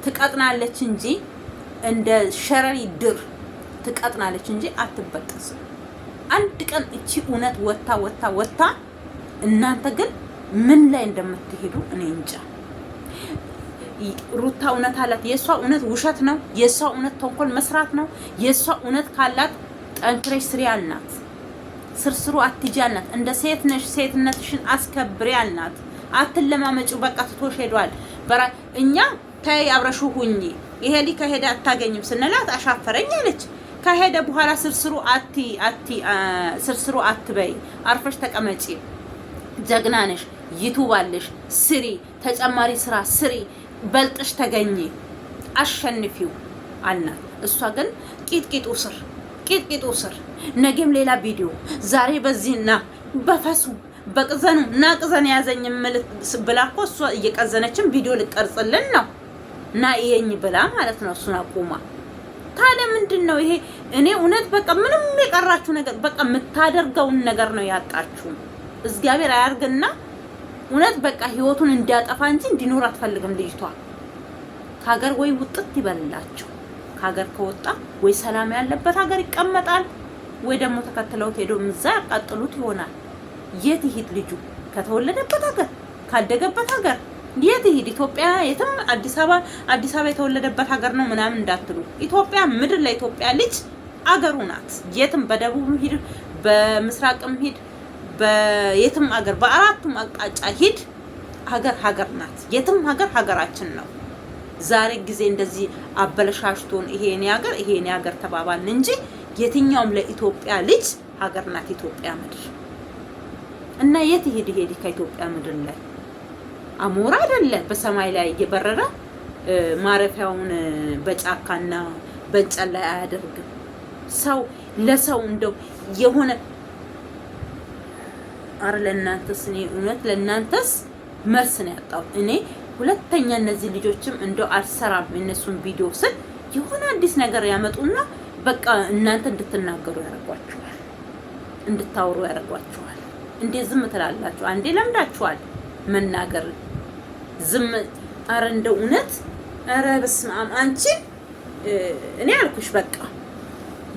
ትቀጥናለች እንጂ እንደ ሸረሪ ድር ትቀጥናለች እንጂ አትበጠስም። አንድ ቀን እቺ እውነት ወታ እናንተ ግን ምን ላይ እንደምትሄዱ እኔ እንጃ። ሩታ እውነት አላት። የሷ እውነት ውሸት ነው። የሷ እውነት ተንኮል መስራት ነው። የሷ እውነት ካላት ጠንክረሽ ስሪ አልናት። ስርስሩ አትጂ አልናት። እንደ ሴት ነሽ፣ ሴትነትሽን አስከብሪ አልናት። አትለማመጪው፣ በቃ ትቶሽ ሄዷል። እኛ ተይ አብረሹ ሁኚ፣ ይሄ ሊ ከሄደ አታገኝም ስንላት አሻፈረኝ አለች። ከሄደ በኋላ ስርስሩ አትበይ፣ አርፈሽ ተቀመጪ፣ ጀግና ነሽ፣ ዩቲዩብ አለሽ፣ ስሪ፣ ተጨማሪ ስራ ስሪ፣ በልጥሽ ተገኘ፣ አሸንፊው አልናት። እሷ ግን ቂጥቂጡ ስር ነገም ሌላ ቪዲዮ፣ ዛሬ በዚህና በፈሱ በቅዘኑ ናቅዘን ያዘኝ ብላ እኮ እሷ እየቀዘነችን ቪዲዮ ልቀርጽልን ነው እና ይሄኝ ብላ ማለት ነው። እሱን አቁማ ታዲያ ምንድን ነው ይሄ? እኔ እውነት በቃ ምንም የቀራችሁ ነገር በቃ የምታደርገውን ነገር ነው ያጣችሁ። እግዚአብሔር አያርግና እውነት በቃ ህይወቱን እንዲያጠፋ እንጂ እንዲኖር አትፈልግም ልጅቷ። ከሀገር ወይ ውጥት ይበልላቸው። ከሀገር ከወጣ ወይ ሰላም ያለበት ሀገር ይቀመጣል፣ ወይ ደግሞ ተከትለውት ሄዶ ምዛ ያቃጥሉት ይሆናል። የት ይሄድ ልጁ? ከተወለደበት ሀገር ካደገበት ሀገር የት ይሄድ? ኢትዮጵያ የትም አዲስ አበባ የተወለደበት ሀገር ነው ምናምን እንዳትሉ። ኢትዮጵያ ምድር ለኢትዮጵያ ልጅ አገሩ ናት። የትም በደቡብም ሂድ፣ በምስራቅም ሂድ፣ በየትም ሀገር በአራቱም አቅጣጫ ሂድ፣ ሀገር ናት። የትም ሀገራችን ነው። ዛሬ ጊዜ እንደዚህ አበለሻሽቶን ይሄ የኔ ሀገር ተባባልን እንጂ የትኛውም ለኢትዮጵያ ልጅ ሀገር ናት ኢትዮጵያ ምድር። እና የት ይሄድ ከኢትዮጵያ ምድር ላይ አሞራ አይደለ በሰማይ ላይ እየበረረ ማረፊያውን በጫካና በእንጨት ላይ አያደርግም። ሰው ለሰው እንደው የሆነ አረ ለእናንተስ እኔ እውነት ለእናንተስ መልስ ነው ያጣው። እኔ ሁለተኛ እነዚህ ልጆችም እንደው አልሰራም እነሱን ቪዲዮ ስል የሆነ አዲስ ነገር ያመጡና በቃ እናንተ እንድትናገሩ ያደርጓችኋል፣ እንድታወሩ ያደርጓችኋል። እንዴ ዝም ትላላችሁ? አንዴ ለምዳችኋል መናገር ዝም። አረ እንደው እውነት አረ በስመ አብ አንቺ እኔ አልኩሽ በቃ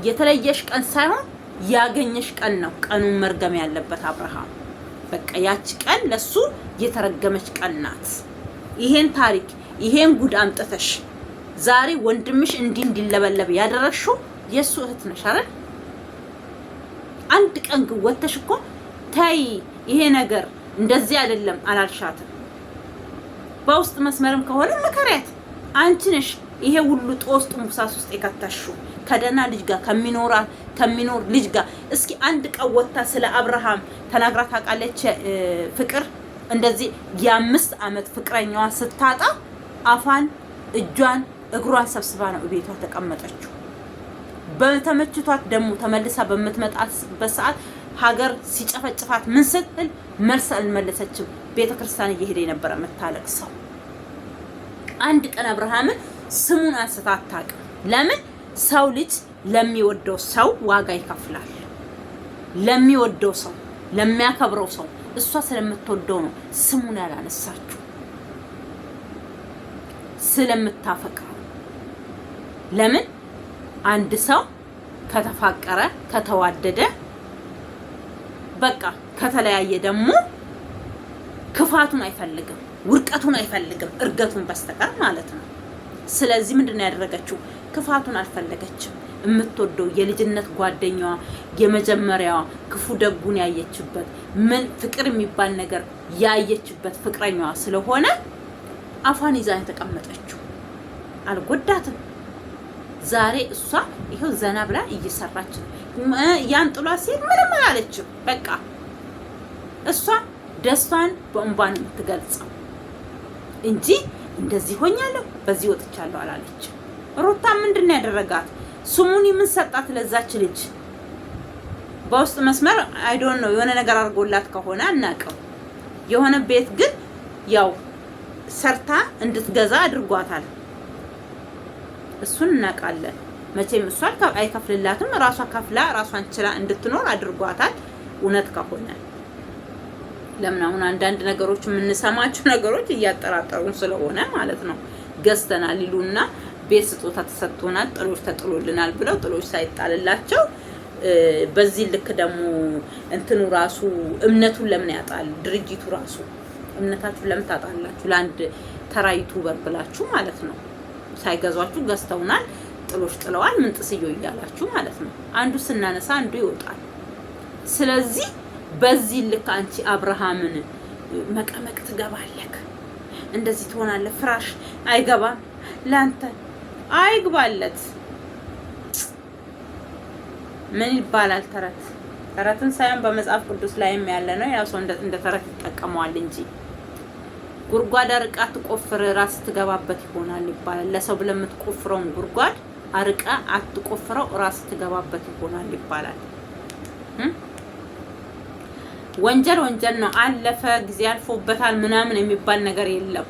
የተለየሽ ቀን ሳይሆን ያገኘሽ ቀን ነው ቀኑን መርገም ያለበት አብርሃም። በቃ ያቺ ቀን ለሱ የተረገመች ቀን ናት። ይሄን ታሪክ ይሄን ጉድ አምጥተሽ ዛሬ ወንድምሽ እንዲለበለብ ያደረግሽው የሱ እህት ነሽ አይደል? አንድ ቀን ግን ወተሽ እኮ ታይ ይሄ ነገር እንደዚህ አይደለም አላልሻትም? በውስጥ መስመርም ከሆነ መከሪያት አንቺ ነሽ ይሄ ሁሉ ጦስ ጥሙሳስ ውስጥ የከተሽው ከደና ልጅ ጋር ከሚኖር ልጅ ጋር። እስኪ አንድ ቀን ወታ ስለ አብርሃም ተናግራ ታውቃለች? ፍቅር እንደዚህ የ5 ዓመት ፍቅረኛዋ ስታጣ አፋን እጇን እግሯን ሰብስባ ነው ቤቷ ተቀመጠችው። በተመችቷት ደግሞ ተመልሳ በምትመጣበት ሰዓት ሀገር ሲጨፈጭፋት ምን ስትል መልስ አልመለሰችም። ቤተክርስቲያን እየሄደ የነበረ የምታለቅሰው። አንድ ቀን አብርሃምን ስሙን አንስታ አታውቅም። ለምን? ሰው ልጅ ለሚወደው ሰው ዋጋ ይከፍላል። ለሚወደው ሰው ለሚያከብረው ሰው እሷ ስለምትወደው ነው ስሙን ያላነሳችው፣ ስለምታፈቅረው። ለምን? አንድ ሰው ከተፋቀረ ከተዋደደ በቃ ከተለያየ ደግሞ ክፋቱን አይፈልግም፣ ውርቀቱን አይፈልግም፣ እርገቱን በስተቀር ማለት ነው። ስለዚህ ምንድነው ያደረገችው? ክፋቱን አልፈለገችም። የምትወደው የልጅነት ጓደኛዋ የመጀመሪያዋ ክፉ ደጉን ያየችበት ምን ፍቅር የሚባል ነገር ያየችበት ፍቅረኛዋ ስለሆነ አፏን ይዛ የተቀመጠችው አልጎዳትም። ዛሬ እሷ ይሄው ዘና ብላ እየሰራች ያን ጥሏ ሲል ምንም አላለችም። በቃ እሷ ደስታን በእንባን የምትገልጸው እንጂ እንደዚህ ሆኛለሁ በዚህ ወጥቻለሁ አላለችም። ሩታ ምንድነው ያደረጋት? ስሙን ምን ሰጣት ለዛች ልጅ? በውስጥ መስመር አይ ዶንት ኖ የሆነ ነገር አድርጎላት ከሆነ አናውቅም። የሆነ ቤት ግን ያው ሰርታ እንድትገዛ አድርጓታል። እሱን እናውቃለን። መቼም እሷ አይከፍልላትም፣ ራሷ ከፍላ ራሷን ችላ እንድትኖር አድርጓታል። እውነት ከሆነ ለምን አሁን አንዳንድ ነገሮች የምንሰማቸው ነገሮች እያጠራጠሩን ስለሆነ ማለት ነው። ገዝተናል ይሉና ቤት ስጦታ ተሰጥቶናል፣ ጥሎሽ ተጥሎልናል ብለው ጥሎሽ ሳይጣልላቸው በዚህ ልክ ደግሞ እንትኑ ራሱ እምነቱን ለምን ያጣል? ድርጅቱ ራሱ እምነታችሁን ለምን ታጣላችሁ? ለአንድ ተራ ዩቲዩበር ብላችሁ ማለት ነው። ሳይገዟችሁ ገዝተውናል፣ ጥሎሽ ጥለዋል፣ ምን ጥስዮ እያላችሁ ማለት ነው። አንዱ ስናነሳ አንዱ ይወጣል። ስለዚህ በዚህ ልክ አንቺ አብርሃምን መቀመቅ ትገባለክ፣ እንደዚህ ትሆናለህ። ፍራሽ አይገባም ላንተ አይግባለት። ምን ይባላል? ተረትን ሳይሆን በመጽሐፍ ቅዱስ ላይም ያለ ነው። ያው ሰው እንደ ተረት ይጠቀመዋል እንጂ ጉድጓድ አርቃ ትቆፍር ራስ ትገባበት ይሆናል ይባላል። ለሰው ብለህ የምትቆፍረውን ጉድጓድ አርቃ አትቆፍረው ራስ ትገባበት ይሆናል ይባላል። ወንጀል ወንጀል ነው። አለፈ ጊዜ አልፎበታል ምናምን የሚባል ነገር የለም።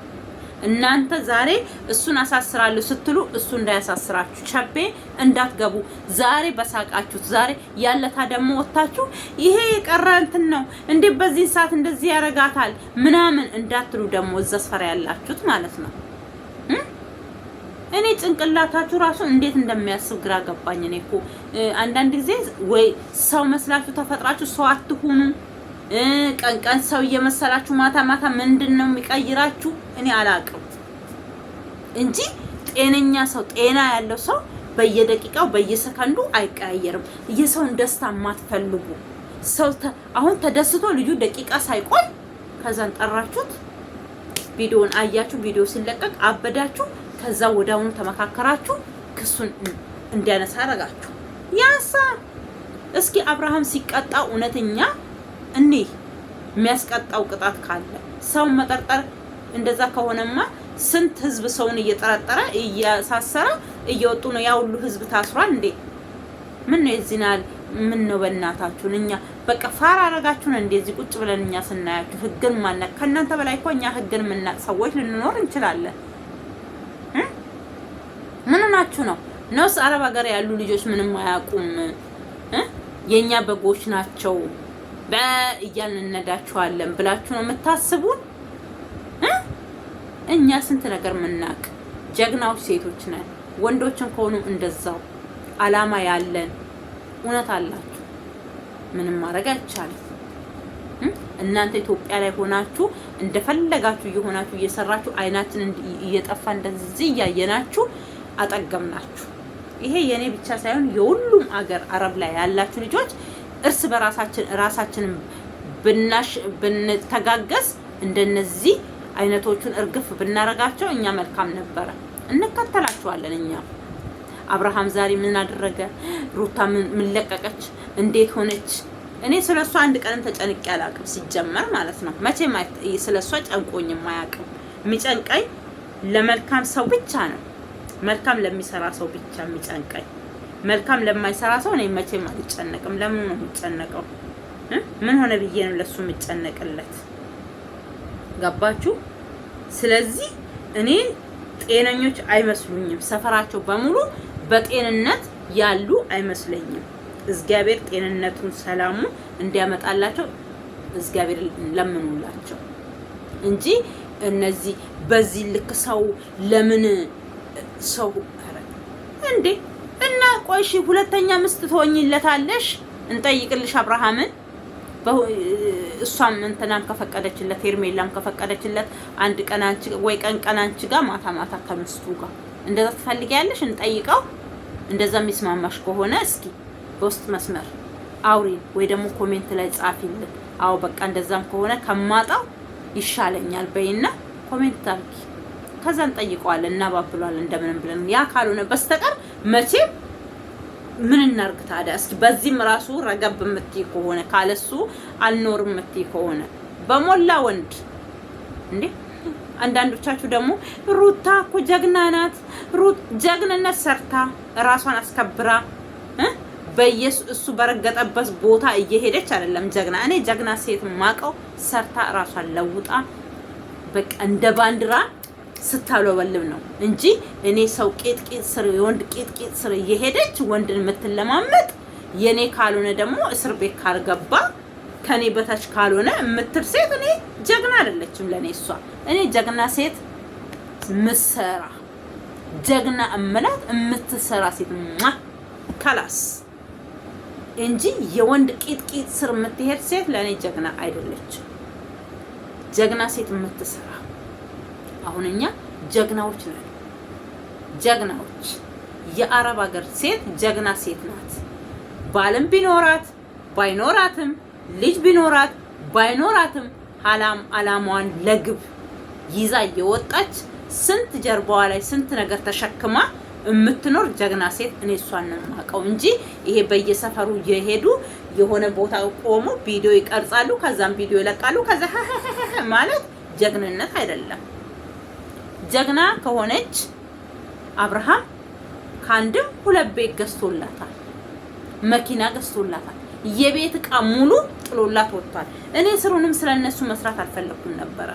እናንተ ዛሬ እሱን አሳስራለሁ ስትሉ እሱ እንዳያሳስራችሁ ቸቤ እንዳትገቡ። ዛሬ በሳቃችሁት ዛሬ ያለታ ደግሞ ወጣችሁ ይሄ የቀረ እንትን ነው እንዴ በዚህ ሰዓት እንደዚህ ያረጋታል ምናምን እንዳትሉ ደግሞ እዛ ስፈራ ያላችሁት ማለት ነው። እኔ ጭንቅላታችሁ ራሱ እንዴት እንደሚያስብ ግራ ገባኝ። እኔ እኮ አንዳንድ ጊዜ ወይ ሰው መስላችሁ ተፈጥራችሁ ሰው አትሁኑ። ቀን ቀን ሰው እየመሰላችሁ ማታ ማታ ምንድነው የሚቀይራችሁ? እኔ አላቅም እንጂ ጤነኛ ሰው ጤና ያለው ሰው በየደቂቃው በየሰከንዱ አይቀያየርም። የሰውን ደስታ ማትፈልጉ ሰው አሁን ተደስቶ ልጁ ደቂቃ ሳይቆይ ከዛን ጠራችሁት፣ ቪዲዮን አያችሁ፣ ቪዲዮ ሲለቀቅ አበዳችሁ፣ ከዛ ወዳውኑ ተመካከራችሁ፣ ክሱን እንዲያነሳ አረጋችሁ። ያሳ እስኪ አብርሃም ሲቀጣ እውነተኛ እኔ የሚያስቀጣው ቅጣት ካለ ሰው መጠርጠር እንደዛ ከሆነማ ስንት ህዝብ ሰውን እየጠረጠረ እያሳሰረ እየወጡ ነው። ያ ሁሉ ህዝብ ታስሯል እንዴ? ምን ነው የዚናል? ምን ነው በእናታችሁን? እኛ በቃ ፋራ አረጋችሁን እንዴ? እዚህ ቁጭ ብለን እኛ ስናያችሁ ህግን ማነቅ ከእናንተ በላይ እኮ እኛ ህግን ምናቅ ሰዎች ልንኖር እንችላለን። ምን ናችሁ ነው ነውስ? አረብ ሀገር ያሉ ልጆች ምንም አያውቁም የኛ በጎች ናቸው በእያልን እንነዳችኋለን ብላችሁ ነው የምታስቡን? እኛ ስንት ነገር ምናቅ ጀግናዎች ሴቶች ነን። ወንዶችን ከሆኑ እንደዛው አላማ ያለን እውነት አላችሁ። ምንም ማድረግ አይቻልም። እናንተ ኢትዮጵያ ላይ ሆናችሁ እንደፈለጋችሁ እየሆናችሁ እየሰራችሁ አይናችን እየጠፋ እንደዚህ እያየናችሁ አጠገምናችሁ። ይሄ የኔ ብቻ ሳይሆን የሁሉም አገር አረብ ላይ ያላችሁ ልጆች እርስ በራሳችን ራሳችንን ብንተጋገዝ እንደነዚህ አይነቶቹን እርግፍ ብናረጋቸው እኛ መልካም ነበረ። እንከተላቸዋለን። እኛ አብርሃም ዛሬ ምን አደረገ? ሩታ ምን ለቀቀች? እንዴት ሆነች? እኔ ስለሷ አንድ ቀንም ተጨንቄ አላቅም ሲጀመር ማለት ነው። መቼም ስለሷ ጨንቆኝም አያቅም። የሚጨንቀኝ ለመልካም ሰው ብቻ ነው። መልካም ለሚሰራ ሰው ብቻ የሚጨንቀኝ። መልካም ለማይሰራ ሰው እኔ መቼም አልጨነቅም። ለምን ነው የምጨነቀው? ምን ሆነ ብዬ ነው ለሱ የምጨነቅለት? ገባችሁ? ስለዚህ እኔ ጤነኞች አይመስሉኝም። ሰፈራቸው በሙሉ በጤንነት ያሉ አይመስለኝም። እግዚአብሔር ጤንነቱን ሰላሙን እንዲያመጣላቸው እግዚአብሔር ለምኑላቸው እንጂ እነዚህ በዚህ ልክ ሰው ለምን ሰው እንዴ? እና ቆይሽ ሁለተኛ ምስት ትሆኝለታለሽ? እንጠይቅልሽ አብርሃምን። እሷም እንትናም ከፈቀደችለት ሄርሜላም ከፈቀደችለት አንድ ቀን አንቺ ወይ ቀን አንቺ ጋር ማታ ማታ ከምስቱ ጋር እንደዛ ትፈልጊያለሽ? እንጠይቀው። እንደዛ የሚስማማሽ ከሆነ እስኪ በውስጥ መስመር አውሪን ወይ ደግሞ ኮሜንት ላይ ጻፊልን። አዎ በቃ እንደዛም ከሆነ ከማጣው ይሻለኛል በይና ኮሜንት አድርጊ። ከዛ እንጠይቀዋለን፣ እናባብሏለን እንደምንም ብለን። ያ ካልሆነ በስተቀር መቼም ምን እናርግ ታዲያ? እስኪ በዚህም ራሱ ረገብ የምትይ ከሆነ ካለሱ አልኖርም የምትይ ከሆነ በሞላ ወንድ እንዴ። አንዳንዶቻችሁ ደግሞ ሩታ እኮ ጀግና ናት፣ ጀግንነት ሰርታ ራሷን አስከብራ እሱ በረገጠበት ቦታ እየሄደች አይደለም ጀግና። እኔ ጀግና ሴት ማቀው ሰርታ ራሷን ለውጣ በቃ እንደ ባንዲራ ስታለበልብ ነው እንጂ እኔ ሰው ቄጥቄጥ ስር የወንድ ቄጥቄጥ ስር እየሄደች ወንድን የምትለማመጥ የኔ ካልሆነ ደግሞ እስር ቤት ካልገባ ከኔ በታች ካልሆነ የምትል ሴት እኔ ጀግና አይደለችም ለኔ እሷ። እኔ ጀግና ሴት ምሰራ ጀግና እምላት የምትሰራ ሴት ከላስ እንጂ የወንድ ቂጥቂጥ ስር የምትሄድ ሴት ለኔ ጀግና አይደለችም። ጀግና ሴት የምትሰራ አሁን እኛ ጀግናዎች ነን። ጀግናዎች የአረብ ሀገር ሴት ጀግና ሴት ናት። ባልም ቢኖራት ባይኖራትም ልጅ ቢኖራት ባይኖራትም አላማዋን ለግብ ይዛ የወጣች ስንት ጀርባዋ ላይ ስንት ነገር ተሸክማ የምትኖር ጀግና ሴት እኔ እሷን ነው የማውቀው እንጂ ይሄ በየሰፈሩ እየሄዱ የሆነ ቦታ ቆሞ ቪዲዮ ይቀርጻሉ፣ ከዛም ቪዲዮ ይለቃሉ፣ ከዛ ማለት ጀግንነት አይደለም። ጀግና ከሆነች አብርሃም ከአንድም 2 ቤት ገዝቶላታል፣ መኪና ገዝቶላታል፣ የቤት ዕቃ ሙሉ ጥሎላት ወጥቷል። እኔ ስሩንም ስለነሱ መስራት አልፈለኩም ነበረ።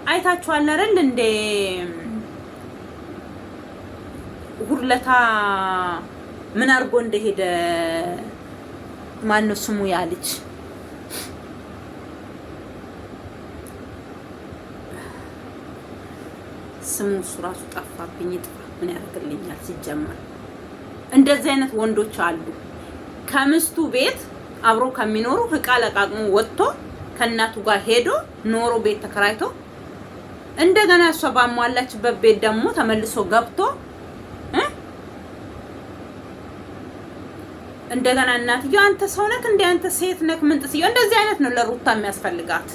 አይታችኋል አይደል እንደ ሁርለታ ምን አርጎ እንደሄደ ማነው ስሙ ያልች ስሙ ራሱ ጠፋብኝ። ምን ያደርግልኛል? ሲጀመር እንደዚህ አይነት ወንዶች አሉ። ከምስቱ ቤት አብሮ ከሚኖሩ ዕቃ ለቃቅሞ ወጥቶ ከእናቱ ጋር ሄዶ ኖሮ ቤት ተከራይቶ እንደገና እሷ ባሟላችበት ቤት ደግሞ ተመልሶ ገብቶ እንደገና እናትዬው አንተ ሰው ነህ እንዴ? አንተ ሴት ነህ? ምን ጥስየው? እንደዚህ አይነት ነው ለሩታ የሚያስፈልጋት።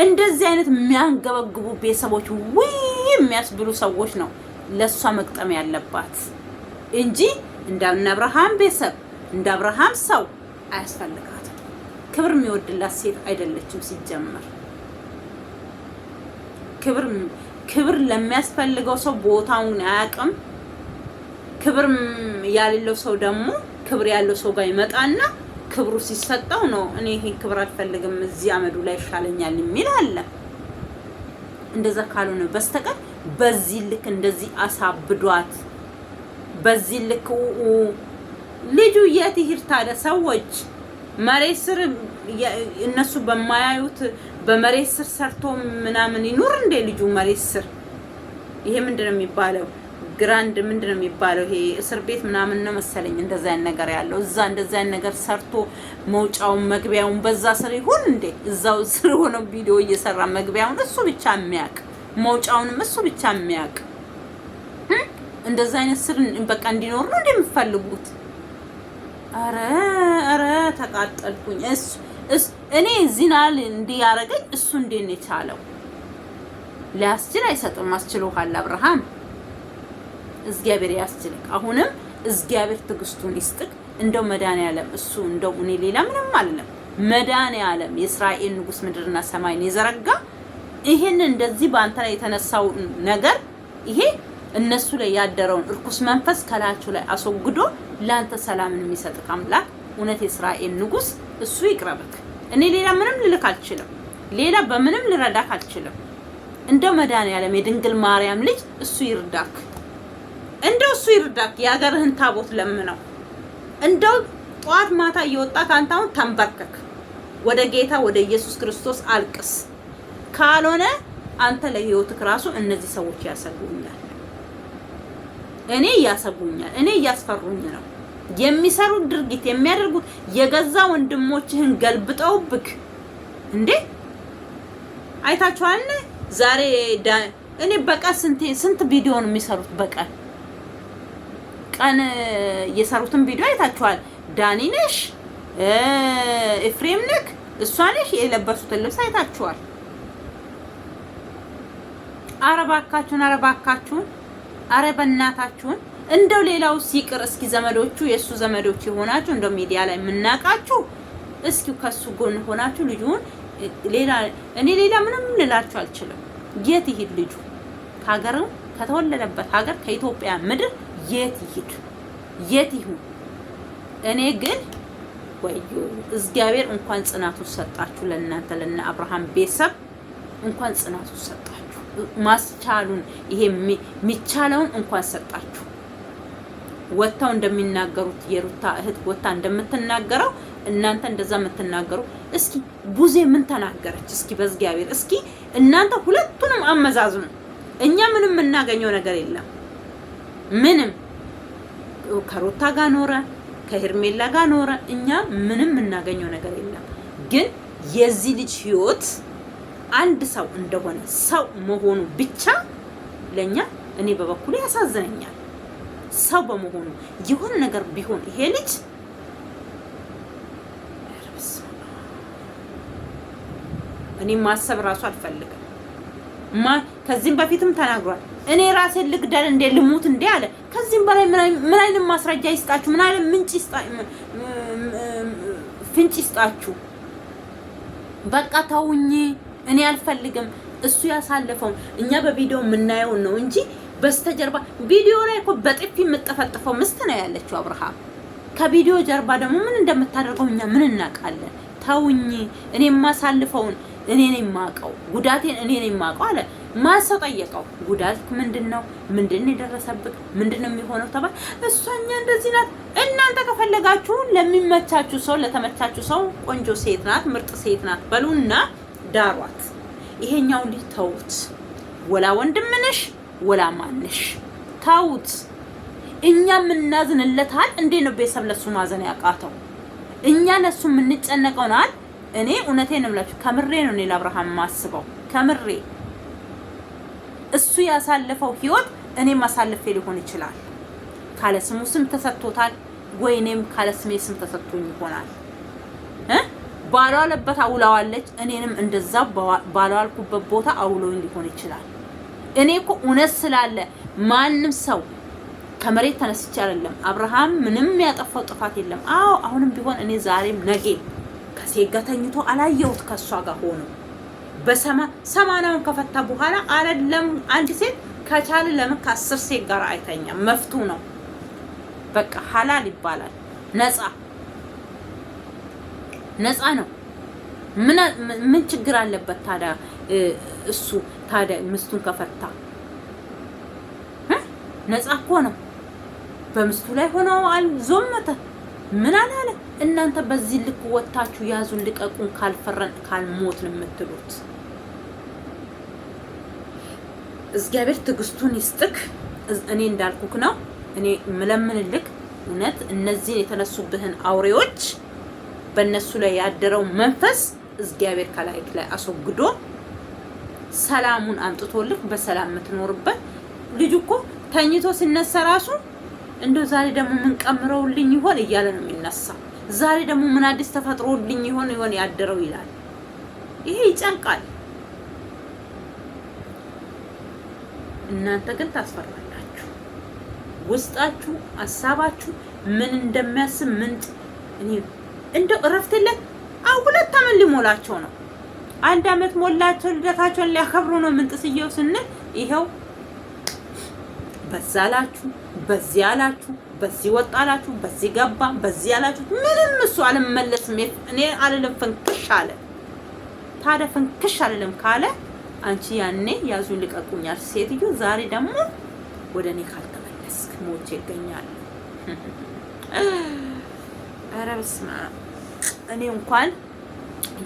እንደዚህ አይነት የሚያንገበግቡ ቤተሰቦች ወይ የሚያስብሉ ሰዎች ነው ለሷ መቅጠም ያለባት እንጂ እንደ አብርሃም ቤተሰብ እንደ አብርሃም ሰው አያስፈልጋትም። ክብር የሚወድላት ሴት አይደለችም ሲጀመር። ክብር ለሚያስፈልገው ሰው ቦታውን አያውቅም። ክብር ያለው ሰው ደግሞ ክብር ያለው ሰው ጋር ይመጣና ክብሩ ሲሰጠው ነው እኔ ይሄን ክብር አልፈልግም እዚህ አመዱ ላይ ይሻለኛል የሚል አለ። እንደዛ ካልሆነ በስተቀር በዚህ ልክ እንደዚህ አሳብዷት በዚህ ልክ ልጁ የት ይሄድ ታዲያ? ሰዎች መሬት ስር እነሱ በማያዩት በመሬት ስር ሰርቶ ምናምን ይኑር እንደ ልጁ መሬት ስር። ይሄ ምንድነው የሚባለው? ግራንድ ምንድነው የሚባለው? ይሄ እስር ቤት ምናምን ነው መሰለኝ እንደዛ አይነት ነገር ያለው። እዛ እንደዛ አይነት ነገር ሰርቶ መውጫውን መግቢያውን በዛ ስር ይሁን እንዴ? እዛው ስር ሆኖ ቪዲዮ እየሰራ መግቢያውን እሱ ብቻ የሚያውቅ መውጫውንም እሱ ብቻ የሚያውቅ እንደዛ አይነት ስር በቃ እንዲኖር ነው እንደምትፈልጉት? አረ ተቃጠልኩኝ። እኔ ዚናል እንዲያረገኝ እሱ እንዴት ነው የቻለው? ሊያስችል አይሰጥም። አስችሎሃል አብርሃም፣ እግዚአብሔር ያስችልክ። አሁንም እግዚአብሔር ትዕግስቱን ይስጥክ። እንደው መድኃኒዓለም እሱ እንደው እኔ ሌላ ምንም አይደለም። መድኃኒዓለም የእስራኤል ንጉስ ምድርና ሰማይን የዘረጋ ይሄን እንደዚህ በአንተ ላይ የተነሳው ነገር ይሄ እነሱ ላይ ያደረውን እርኩስ መንፈስ ከላያቸው ላይ አስወግዶ ላንተ ሰላምን የሚሰጥክ አምላክ እውነት የእስራኤል ንጉስ እሱ ይቅረብክ። እኔ ሌላ ምንም ልልክ አልችልም። ሌላ በምንም ልረዳክ አልችልም። እንደው መድኃኒዓለም የድንግል ማርያም ልጅ እሱ ይርዳክ። እንደው እሱ ይርዳክ። የሀገርህን ታቦት ለምነው። እንደው ጧት ማታ እየወጣክ አንተ አሁን ተንበርከክ ወደ ጌታ ወደ ኢየሱስ ክርስቶስ አልቅስ። ካልሆነ አንተ ለህይወትክ ራሱ እነዚህ ሰዎች ያሰጉኛል። እኔ ያሰጉኛል። እኔ ያስፈሩኝ ነው የሚሰሩት ድርጊት የሚያደርጉት። የገዛ ወንድሞችህን ገልብጠውብክ እንዴ አይታችኋል። ዛሬ እኔ በቃ ስንት ቪዲዮ ነው የሚሰሩት? ቀን የሰሩትን ቪዲዮ አይታችኋል። ዳኒ ነሽ፣ ኤፍሬም ነክ፣ እሷ ነሽ የለበሱትን ልብስ አይታችኋል። አረባካችሁን አረ በእናታችሁን እንደው ሌላው ሲቅር እስኪ ዘመዶቹ የሱ ዘመዶች የሆናችሁ እንደው ሚዲያ ላይ የምናቃችሁ እስኪ ከሱ ጎን ሆናችሁ ልጁን እኔ ሌላ ምንም ልላችሁ አልችልም። የት ይሄድ ልጁ? ከሀገሩ ከተወለደበት ሀገር ከኢትዮጵያ ምድር የት ይሄድ? የት ይሁን? እኔ ግን ወዮ እግዚአብሔር እንኳን ጽናቱ ሰጣችሁ። ለእናንተ ለና አብርሃም ቤተሰብ እንኳን ጽናቱ ሰጣችሁ። ማስቻሉን ይሄ የሚቻለውን እንኳን ሰጣችሁ። ወጣው እንደሚናገሩት የሩታ እህት ወጣ እንደምትናገረው እናንተ እንደዛ የምትናገሩ እስኪ ቡዜ ምን ተናገረች? እስኪ በእግዚአብሔር እስኪ እናንተ ሁለቱንም አመዛዝኑ። እኛ ምንም የምናገኘው ነገር የለም። ምንም ከሩታ ጋር ኖረ ከሄርሜላ ጋር ኖረ እኛ ምንም የምናገኘው ነገር የለም። ግን የዚህ ልጅ ህይወት አንድ ሰው እንደሆነ ሰው መሆኑ ብቻ ለኛ እኔ በበኩሌ ያሳዝነኛል። ሰው በመሆኑ የሆነ ነገር ቢሆን ይሄ ልጅ እኔ ማሰብ ራሱ አልፈልግም። ከዚህም በፊትም ተናግሯል። እኔ ራሴን ልግደል እንደ ልሙት እንደ አለ። ከዚህም በላይ ምን አይነት ማስረጃ ይስጣችሁ? ምን አይነት ፍንጭ ይስጣችሁ? በቃ ተውኝ፣ እኔ አልፈልግም። እሱ ያሳለፈው እኛ በቪዲዮ የምናየው ነው እንጂ በስተጀርባ ቪዲዮ ላይ እኮ በጥፊ የምጠፈጥፈው ምስት ነው ያለችው አብርሃም። ከቪዲዮ ጀርባ ደግሞ ምን እንደምታደርገው እኛ ምን እናውቃለን? ተውኝ፣ እኔ የማሳልፈውን እኔ ነኝ የማውቀው፣ ጉዳቴን እኔ ነኝ የማውቀው አለ። ማሰው ጠየቀው፣ ጉዳት ምንድነው? ምንድነው የደረሰብህ? ምንድነው የሚሆነው ተባለ። እሷኛ እንደዚህ ናት። እናንተ ከፈለጋችሁ ለሚመቻችሁ ሰው ለተመቻችሁ ሰው ቆንጆ ሴት ናት፣ ምርጥ ሴት ናት በሉና ዳሯት። ይሄኛው ልጅ ተውት። ወላ ወንድምነሽ ወላ ማንሽ ተውት። እኛ ምናዝንለታል እንዴ ነው ቤተሰብ ለሱ ማዘን ያቃተው? እኛ ለሱ የምንጨነቀውናል። እኔ እውነቴን ነው የምላችሁ፣ ከምሬ ነው እኔ ለአብርሃም ማስበው ከምሬ። እሱ ያሳለፈው ህይወት እኔ ማሳለፌ ሊሆን ይችላል። ካለ ስሙ ስም ተሰጥቶታል፣ ወይኔም ካለ ስሜ ስም ተሰጥቶኝ ይሆናል። ባሏለበት አውላዋለች፣ እኔንም እንደዛ ባሏልኩበት ቦታ አውሎኝ ሊሆን ይችላል። እኔ እኮ እውነት ስላለ ማንም ሰው ከመሬት ተነስቼ አይደለም። አብርሃም ምንም ያጠፋው ጥፋት የለም። አዎ አሁንም ቢሆን እኔ ዛሬም ነገም ከሴት ጋር ተኝቶ አላየሁት። ከሷ ጋር ሆኖ ሰማናውን ከፈታ በኋላ አይደለም አንድ ሴት ከቻለ ለምን ከ10 ሴት ጋር አይተኛም? መፍቱ ነው በቃ ሐላል ይባላል። ነፃ ነው። ምን ችግር አለበት ታዲያ? እሱ ታዲያ ምስቱን ከፈታ ነፃ እኮ ነው። በምስቱ ላይ ሆኖ አልዞመተ ምን አላለ? እናንተ በዚህ ልክ ወጣችሁ ያዙን ልቀቁን ካልፈረን ካልሞትን የምትሉት እግዚአብሔር ትግስቱን ይስጥክ። እኔ እንዳልኩክ ነው። እኔ ምለምንልክ እውነት እነዚህን የተነሱብህን አውሬዎች በእነሱ ላይ ያደረው መንፈስ እግዚአብሔር ከላይ አስወግዶ ሰላሙን አምጥቶልክ በሰላም የምትኖርበት። ልጁ እኮ ተኝቶ ሲነሳ ራሱ እንደው ዛሬ ደግሞ ምን ቀምረውልኝ ይሆን እያለ ነው የሚነሳው። ዛሬ ደግሞ ምን አዲስ ተፈጥሮልኝ ይሆን ያደረው ይላል። ይሄ ይጨንቃል። እናንተ ግን ታስፈራላችሁ። ውስጣችሁ ሐሳባችሁ ምን እንደሚያስብ እኔ እንደው እረፍትለት 2 ዓመት ሊሞላቸው ነው። 1 ዓመት ሞላቸው። ልደታቸውን ሊያከብሩ ነው። ምን ጥስየው ስንል ይሄው በዛላችሁ በዚህ አላችሁ፣ በዚህ ወጣላችሁ፣ በዚህ ገባ፣ በዚህ አላችሁ። ምንም እሱ አልመለስም። እኔ አልልም ፍንክሽ አለ። ታዲያ ፍንክሽ አልልም ካለ አንቺ ያኔ ያዙን ልቀቁኛል ሴትዮ፣ ዛሬ ደግሞ ወደ እኔ ካልተመለስክ ሞቼ ይገኛል። ኧረ በስመ አብ። እኔ እንኳን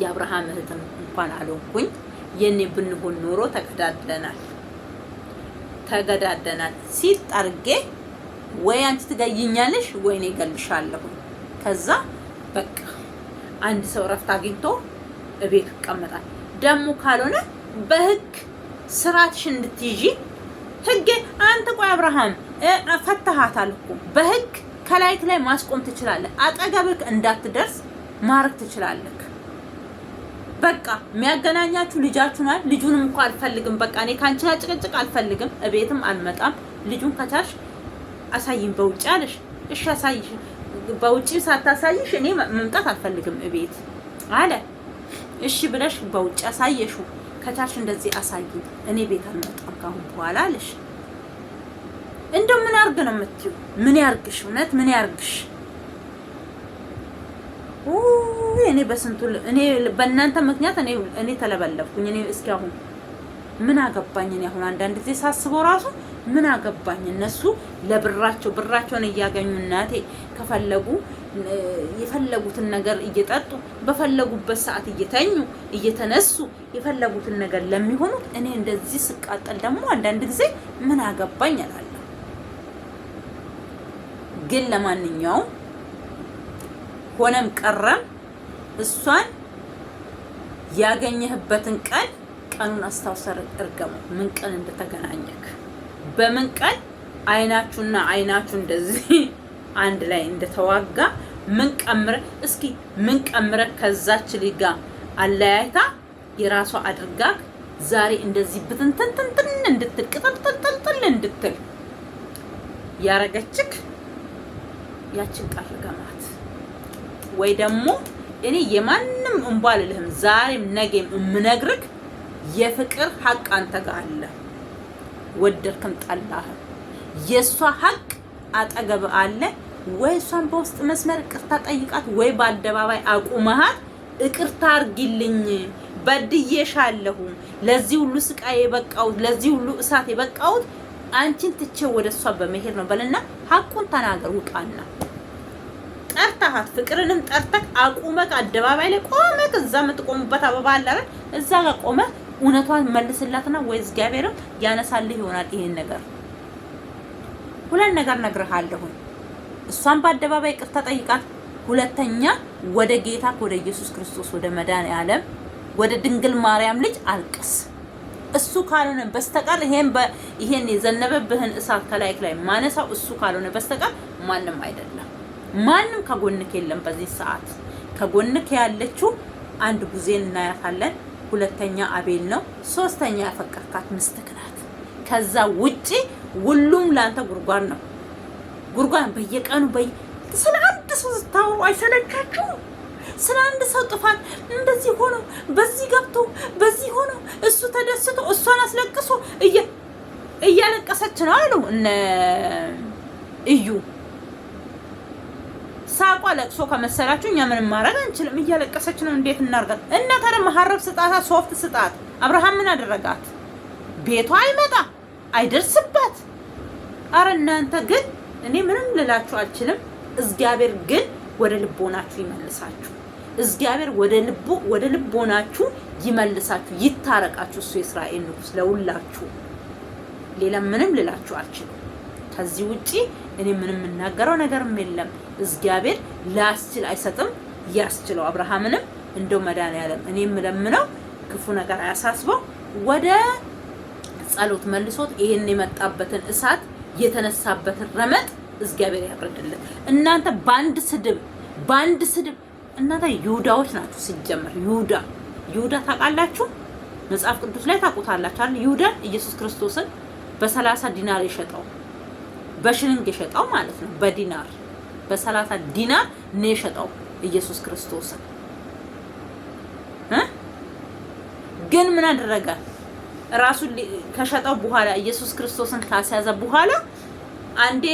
የአብርሃም እህት እንኳን አልሆንኩኝ። የኔ ብንሆን ኖሮ ተገዳደናል። ሲጣርጌ ወይ አንቺ ትገይኛለሽ ወይ እኔ እገልሻለሁ። ከዛ በቃ አንድ ሰው ረፍት አግኝቶ እቤት ይቀመጣል። ደግሞ ካልሆነ በህግ ስራትሽን እንድትይዢ ህግ አንተ ቆይ አብርሃም ፈተሃታል እኮ በህግ ከላይት ላይ ማስቆም ትችላለህ። አጠገብክ እንዳትደርስ ማረክ ትችላለህ። በቃ የሚያገናኛችሁ ልጃችሁ ናት። ልጁንም እንኳን አልፈልግም፣ በቃ እኔ ካንቺ ጋር ጭቅጭቅ አልፈልግም፣ እቤትም አልመጣም። ልጁን ከቻልሽ አሳይኝ በውጭ አለሽ። እሺ አሳይሽ፣ በውጭ ሳታሳይሽ እኔ መምጣት አልፈልግም እቤት አለ። እሺ ብለሽ በውጭ አሳየሹ። ከቻልሽ እንደዚህ አሳይኝ፣ እኔ ቤት አልመጣም ካሁን በኋላ አለሽ። እንደው ምን አርግ ነው የምትይው? ምን ያርግሽ? እውነት ምን ያርግሽ? እኔ በስንቱ እኔ በእናንተ ምክንያት እኔ ተለበለብኩኝ። እኔ እስኪ አሁን ምን አገባኝ? እኔ አሁን አንዳንድ ጊዜ ሳስበው ራሱ ምን አገባኝ? እነሱ ለብራቸውን እያገኙ እናቴ ከፈለጉ የፈለጉትን ነገር እየጠጡ በፈለጉበት ሰዓት እየተኙ እየተነሱ የፈለጉትን ነገር ለሚሆኑት እኔ እንደዚህ ስቃጠል ደግሞ አንዳንድ ጊዜ ምን አገባኝ እላለሁ። ግን ለማንኛውም ሆነም ቀረም እሷን ያገኘህበትን ቀኑን አስታውሰህ እርገመው። ምን ቀን እንደተገናኘክ በምን ቀን አይናችሁና አይናችሁ እንደዚህ አንድ ላይ እንደተዋጋ ምን ቀምረ ከዛች ልጅ ጋር አለያይታ የራሷ አድርጋ ዛሬ እንደዚህ ብትንተንተን እንድትል ቅጥልጥልጥል እንድትል ያረገችክ ያችን ቃል ገማት። ወይ ደግሞ እኔ የማንም እንባልልህም ዛሬም ነገም እምነግርክ የፍቅር ሐቅ አንተ ጋር አለ። ወደድክም ጠላህም የሷ ሐቅ አጠገብ አለ። ወይ እሷን በውስጥ መስመር ይቅርታ ጠይቃት፣ ወይ በአደባባይ አቁመሃት ይቅርታ አርጊልኝ በድዬሻለሁ፣ ለዚህ ሁሉ ስቃይ የበቃሁት ለዚህ ሁሉ እሳት የበቃሁት አንቺን ትቼ ወደሷ በመሄድ ነው በልና ሐቁን ተናገር። ውጣና ጠርተሃት ፍቅርንም ጠርተክ አቁመክ አደባባይ ላይ ቆመክ እዛ የምትቆሙበት አበባ አለ አይደል? እዛ ጋር ቆመህ እውነቷን መልስላትና ወይ እግዚአብሔርም ያነሳልህ ይሆናል ይሄን ነገር። ሁለት ነገር ነግርሃለሁ። እሷን በአደባባይ ይቅርታ ጠይቃት። ሁለተኛ ወደ ጌታ ወደ ኢየሱስ ክርስቶስ ወደ መድኃኒዓለም ወደ ድንግል ማርያም ልጅ አልቅስ። እሱ ካልሆነ በስተቀር ይሄን የዘነበብህን እሳት ከላይክ ላይ ማነሳው እሱ ካልሆነ በስተቀር ማንም አይደለም። ማንም ከጎንክ የለም። በዚህ ሰዓት ከጎንክ ያለችው አንድ ጉዜን እናያታለን። ሁለተኛ አቤል ነው። ሶስተኛ ያፈቀርካት ምስትክ ናት። ከዛ ውጪ ሁሉም ላንተ ጉርጓድ ነው። ጉርጓድ በየቀኑ ስለ አንድ ሰው ስታወሩ አይሰለቻችሁ? ስለ አንድ ሰው ጥፋት እንደዚህ ሆኖ በዚህ ገብቶ በዚህ ሆኖ እሱ ተደስቶ እሷን አስለቅሶ እያለቀሰች ነው አይሉ እነ እዩ። ሳቋ ለቅሶ ከመሰላችሁ እኛ ምንም ማድረግ አንችልም። እያለቀሰች ነው። እንዴት እናርጋት? እና ታዲያ መሐረብ ስጣታ፣ ሶፍት ስጣት። አብርሃም ምን አደረጋት? ቤቷ አይመጣ አይደርስበት። አረ እናንተ ግን እኔ ምንም ልላችሁ አልችልም። እግዚአብሔር ግን ወደ ልቦናችሁ ይመልሳችሁ። እግዚአብሔር ወደ ልቦናችሁ ይመልሳችሁ፣ ይታረቃችሁ። እሱ የእስራኤል ንጉስ ለሁላችሁ። ሌላ ምንም ልላችሁ አልችልም። ከዚህ ውጪ እኔ ምንም የምናገረው ነገርም የለም። እግዚአብሔር ላስችል አይሰጥም፣ ያስችለው። አብርሃምንም እንደው መድኃኒዓለም እኔ የምለምነው ክፉ ነገር አያሳስበው፣ ወደ ጸሎት መልሶት ይሄን የመጣበትን እሳት የተነሳበትን ረመጥ እግዚአብሔር ያብርድልን። እናንተ ባንድ ስድብ እናንተ ይሁዳዎች ናችሁ። ሲጀመር ይሁዳ ታውቃላችሁ? መጽሐፍ ቅዱስ ላይ ታውቁታላችሁ አይደል? ይሁዳ ኢየሱስ ክርስቶስን በ30 ዲናር የሸጠው በሽልንግ የሸጠው ማለት ነው። በዲናር በ30 ዲናር ነው የሸጠው ኢየሱስ ክርስቶስን። ግን ምን አደረገ? ራሱን ከሸጠው በኋላ ኢየሱስ ክርስቶስን ካስያዘ በኋላ አንዴ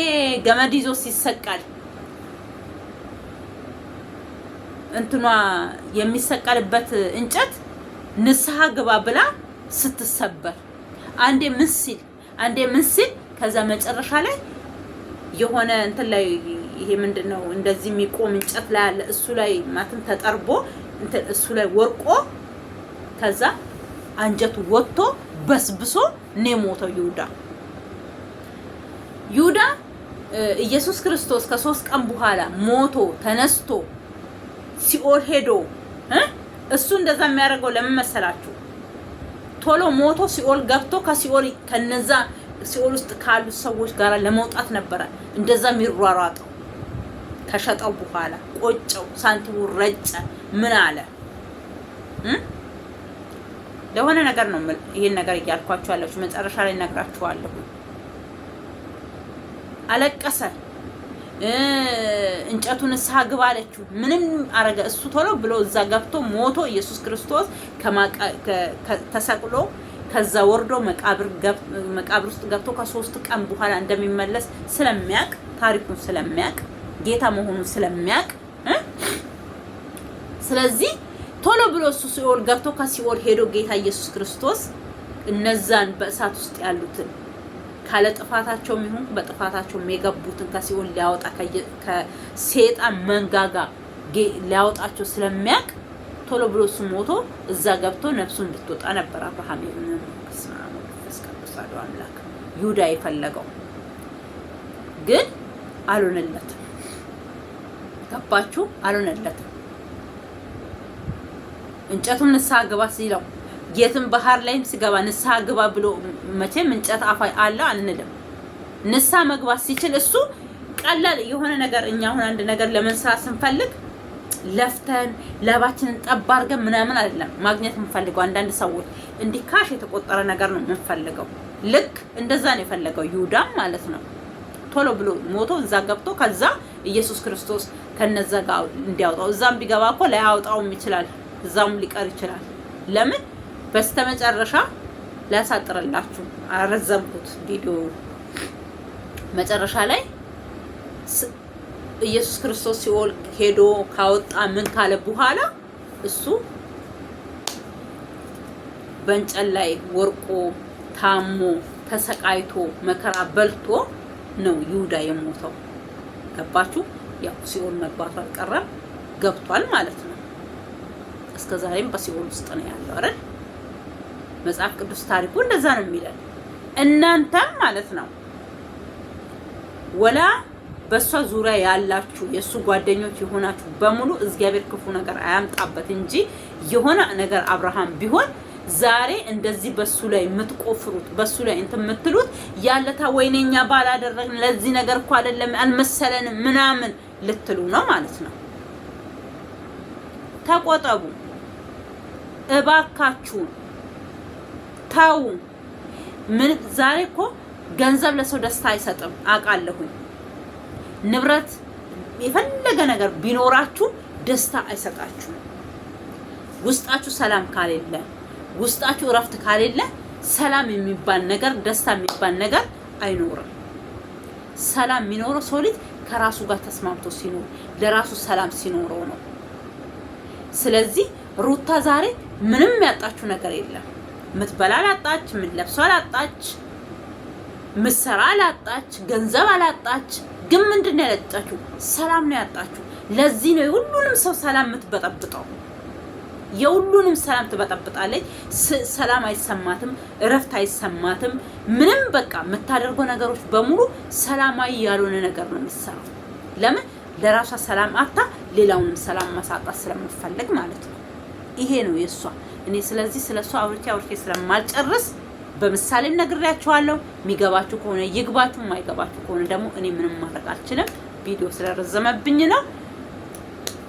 ገመድ ይዞ ሲሰቀል እንትኗ የሚሰቀልበት እንጨት ንስሐ ግባ ብላ ስትሰበር አንዴ ምን ሲል ከዛ መጨረሻ ላይ የሆነ እንትን ላይ ይሄ ምንድነው እንደዚህ የሚቆም እንጨት ላይ አለ። እሱ ላይ ማተም ተጠርቦ እንትን እሱ ላይ ወርቆ ከዛ አንጀቱ ወጥቶ በስብሶ ነው የሞተው ይሁዳ። ኢየሱስ ክርስቶስ ከ3 ቀን በኋላ ሞቶ ተነስቶ ሲኦል ሄዶ እሱ እንደዛ የሚያደርገው ለምን መሰላችሁ? ቶሎ ሞቶ ሲኦል ገብቶ ከሲኦል ከነዛ ሲኦል ውስጥ ካሉ ሰዎች ጋር ለመውጣት ነበረ እንደዛ የሚሯሯጠው። ከሸጠው በኋላ ቆጨው፣ ሳንቲሙ ረጨ። ምን አለ? ለሆነ ነገር ነው ይሄን ነገር እያልኳችሁ ያለችሁ። መጨረሻ ላይ ነግራችኋለሁ። አለቀሰ። እንጨቱን ንስሐ ግባ አለችው። ምንም አረገ? እሱ ቶሎ ብሎ እዛ ገብቶ ሞቶ ኢየሱስ ክርስቶስ ተሰቅሎ ከዛ ወርዶ መቃብር ውስጥ ገብቶ ከ3 ቀን በኋላ እንደሚመለስ ስለሚያቅ፣ ታሪኩን ስለሚያቅ፣ ጌታ መሆኑን ስለሚያቅ ስለዚህ ቶሎ ብሎ እሱ ሲኦል ገብቶ ከሲኦል ሄዶ ጌታ ኢየሱስ ክርስቶስ እነዛን በእሳት ውስጥ ያሉትን ካለ ጥፋታቸውም ይሁን በጥፋታቸው የገቡትን ከሲኦል ሊያወጣ ከሰይጣን መንጋጋ ሊያወጣቸው ስለሚያውቅ ቶሎ ብሎ እሱ ሞቶ እዛ ገብቶ ነፍሱ እንድትወጣ ነበር አብርሃም አምላክ ይሁዳ የፈለገው፣ ግን አልሆነለትም። ገባችሁ? አልሆነለትም። እንጨቱን ንስሐ ግባ ሲለው የትም ባህር ላይም ሲገባ ንስሐ ግባ ብሎ መቼም እንጨት አፋይ አለ አንልም። ንስሐ መግባት ሲችል እሱ ቀላል የሆነ ነገር እኛ አሁን አንድ ነገር ለመስራት ስንፈልግ ለፍተን ላባችንን ጠብ አድርገን ምናምን አይደለም ማግኘት የምንፈልገው። አንዳንድ ሰዎች እንዲህ ካሽ የተቆጠረ ነገር ነው የምንፈልገው። ልክ እንደዛ ነው የፈለገው ይሁዳም ማለት ነው። ቶሎ ብሎ ሞቶ እዛ ገብቶ ከዛ ኢየሱስ ክርስቶስ ከነዛ ጋር እንዲያወጣው፣ እዛም ቢገባ እኮ ላያወጣውም ይችላል፣ እዛም ሊቀር ይችላል። ለምን በስተመጨረሻ ላሳጥርላችሁ አረዘምኩት ቪዲዮ። መጨረሻ ላይ ኢየሱስ ክርስቶስ ሲኦል ሄዶ ካወጣ ምን ካለ በኋላ እሱ በእንጨት ላይ ወርቆ ታሞ ተሰቃይቶ መከራ በልቶ ነው ይሁዳ የሞተው። ገባችሁ? ያው ሲኦል መግባቱ አልቀረም፣ ገብቷል ማለት ነው። እስከዛሬም በሲኦል ውስጥ ነው ያለው አይደል? መጽሐፍ ቅዱስ ታሪኩ እንደዛ ነው የሚለን። እናንተም ማለት ነው ወላ በሷ ዙሪያ ያላችሁ የሱ ጓደኞች የሆናችሁ በሙሉ እግዚአብሔር ክፉ ነገር አያምጣበት እንጂ የሆነ ነገር አብርሃም ቢሆን ዛሬ እንደዚህ በሱ ላይ የምትቆፍሩት በሱ ላይ እንትን የምትሉት ያለታ ወይኔኛ ባላደረግን ለዚህ ነገር እኮ አይደለም አልመሰለንም ምናምን ልትሉ ነው ማለት ነው። ተቆጠቡ እባካችሁ፣ ታው ምን ዛሬ እኮ ገንዘብ ለሰው ደስታ አይሰጥም አውቃለሁኝ። ንብረት የፈለገ ነገር ቢኖራችሁ ደስታ አይሰጣችሁ። ውስጣችሁ ሰላም ካሌለ፣ ውስጣችሁ እረፍት ካሌለ ሰላም የሚባል ነገር ደስታ የሚባል ነገር አይኖርም። ሰላም የሚኖረው ሰው ልጅ ከራሱ ጋር ተስማምቶ ሲኖር ለራሱ ሰላም ሲኖረው ነው። ስለዚህ ሩታ ዛሬ ምንም ያጣችሁ ነገር የለም። ምትበላ አላጣች፣ ምትለብሰው አላጣች፣ ምትሰራ አላጣች፣ ገንዘብ አላጣች። ግን ምንድነው ያጣችሁ? ሰላም ነው ያጣችሁ። ለዚህ ነው ሁሉንም ሰው ሰላም የምትበጠብጠው። የሁሉንም ሰላም ትበጠብጣለች። ሰላም አይሰማትም፣ እረፍት አይሰማትም። ምንም በቃ የምታደርገው ነገሮች በሙሉ ሰላማዊ ያልሆነ ነገር ነው የምትሰራው። ለምን? ለራሷ ሰላም አታ ሌላውንም ሰላም ማሳጣት ስለምትፈልግ ማለት ነው። ይሄ ነው የሷ። እኔ ስለዚህ ስለሷ አውርቼ ስለማልጨርስ በምሳሌም ነግሬያችኋለሁ። የሚገባችሁ ከሆነ ይግባችሁ፣ የማይገባችሁ ከሆነ ደግሞ እኔ ምንም ማድረግ አልችልም። ቪዲዮ ስለረዘመብኝ ነው።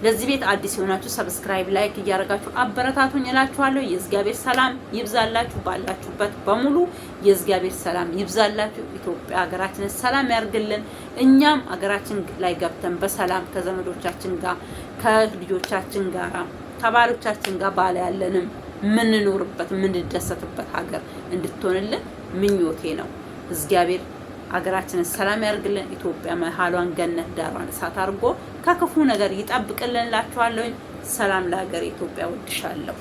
ለዚህ ቤት አዲስ የሆናችሁ ሰብስክራይብ፣ ላይክ እያደረጋችሁ አበረታቱኝ እላችኋለሁ። የእግዚአብሔር ሰላም ይብዛላችሁ። ባላችሁበት በሙሉ የእግዚአብሔር ሰላም ይብዛላችሁ። ኢትዮጵያ ሀገራችንን ሰላም ያርግልን። እኛም ሀገራችን ላይ ገብተን በሰላም ከዘመዶቻችን ጋር ከልጆቻችን ጋር ከባሎቻችን ጋር ባለ ያለንም ምንኖርበት ምንደሰትበት ሀገር እንድትሆንልን ምኞቴ ነው። እግዚአብሔር ሀገራችንን ሰላም ያርግልን። ኢትዮጵያ መሃሏን ገነት ዳሯን እሳት አድርጎ ከክፉ ነገር ይጠብቅልን እላችኋለሁ። ሰላም ለሀገር ኢትዮጵያ። ወድሻለሁ።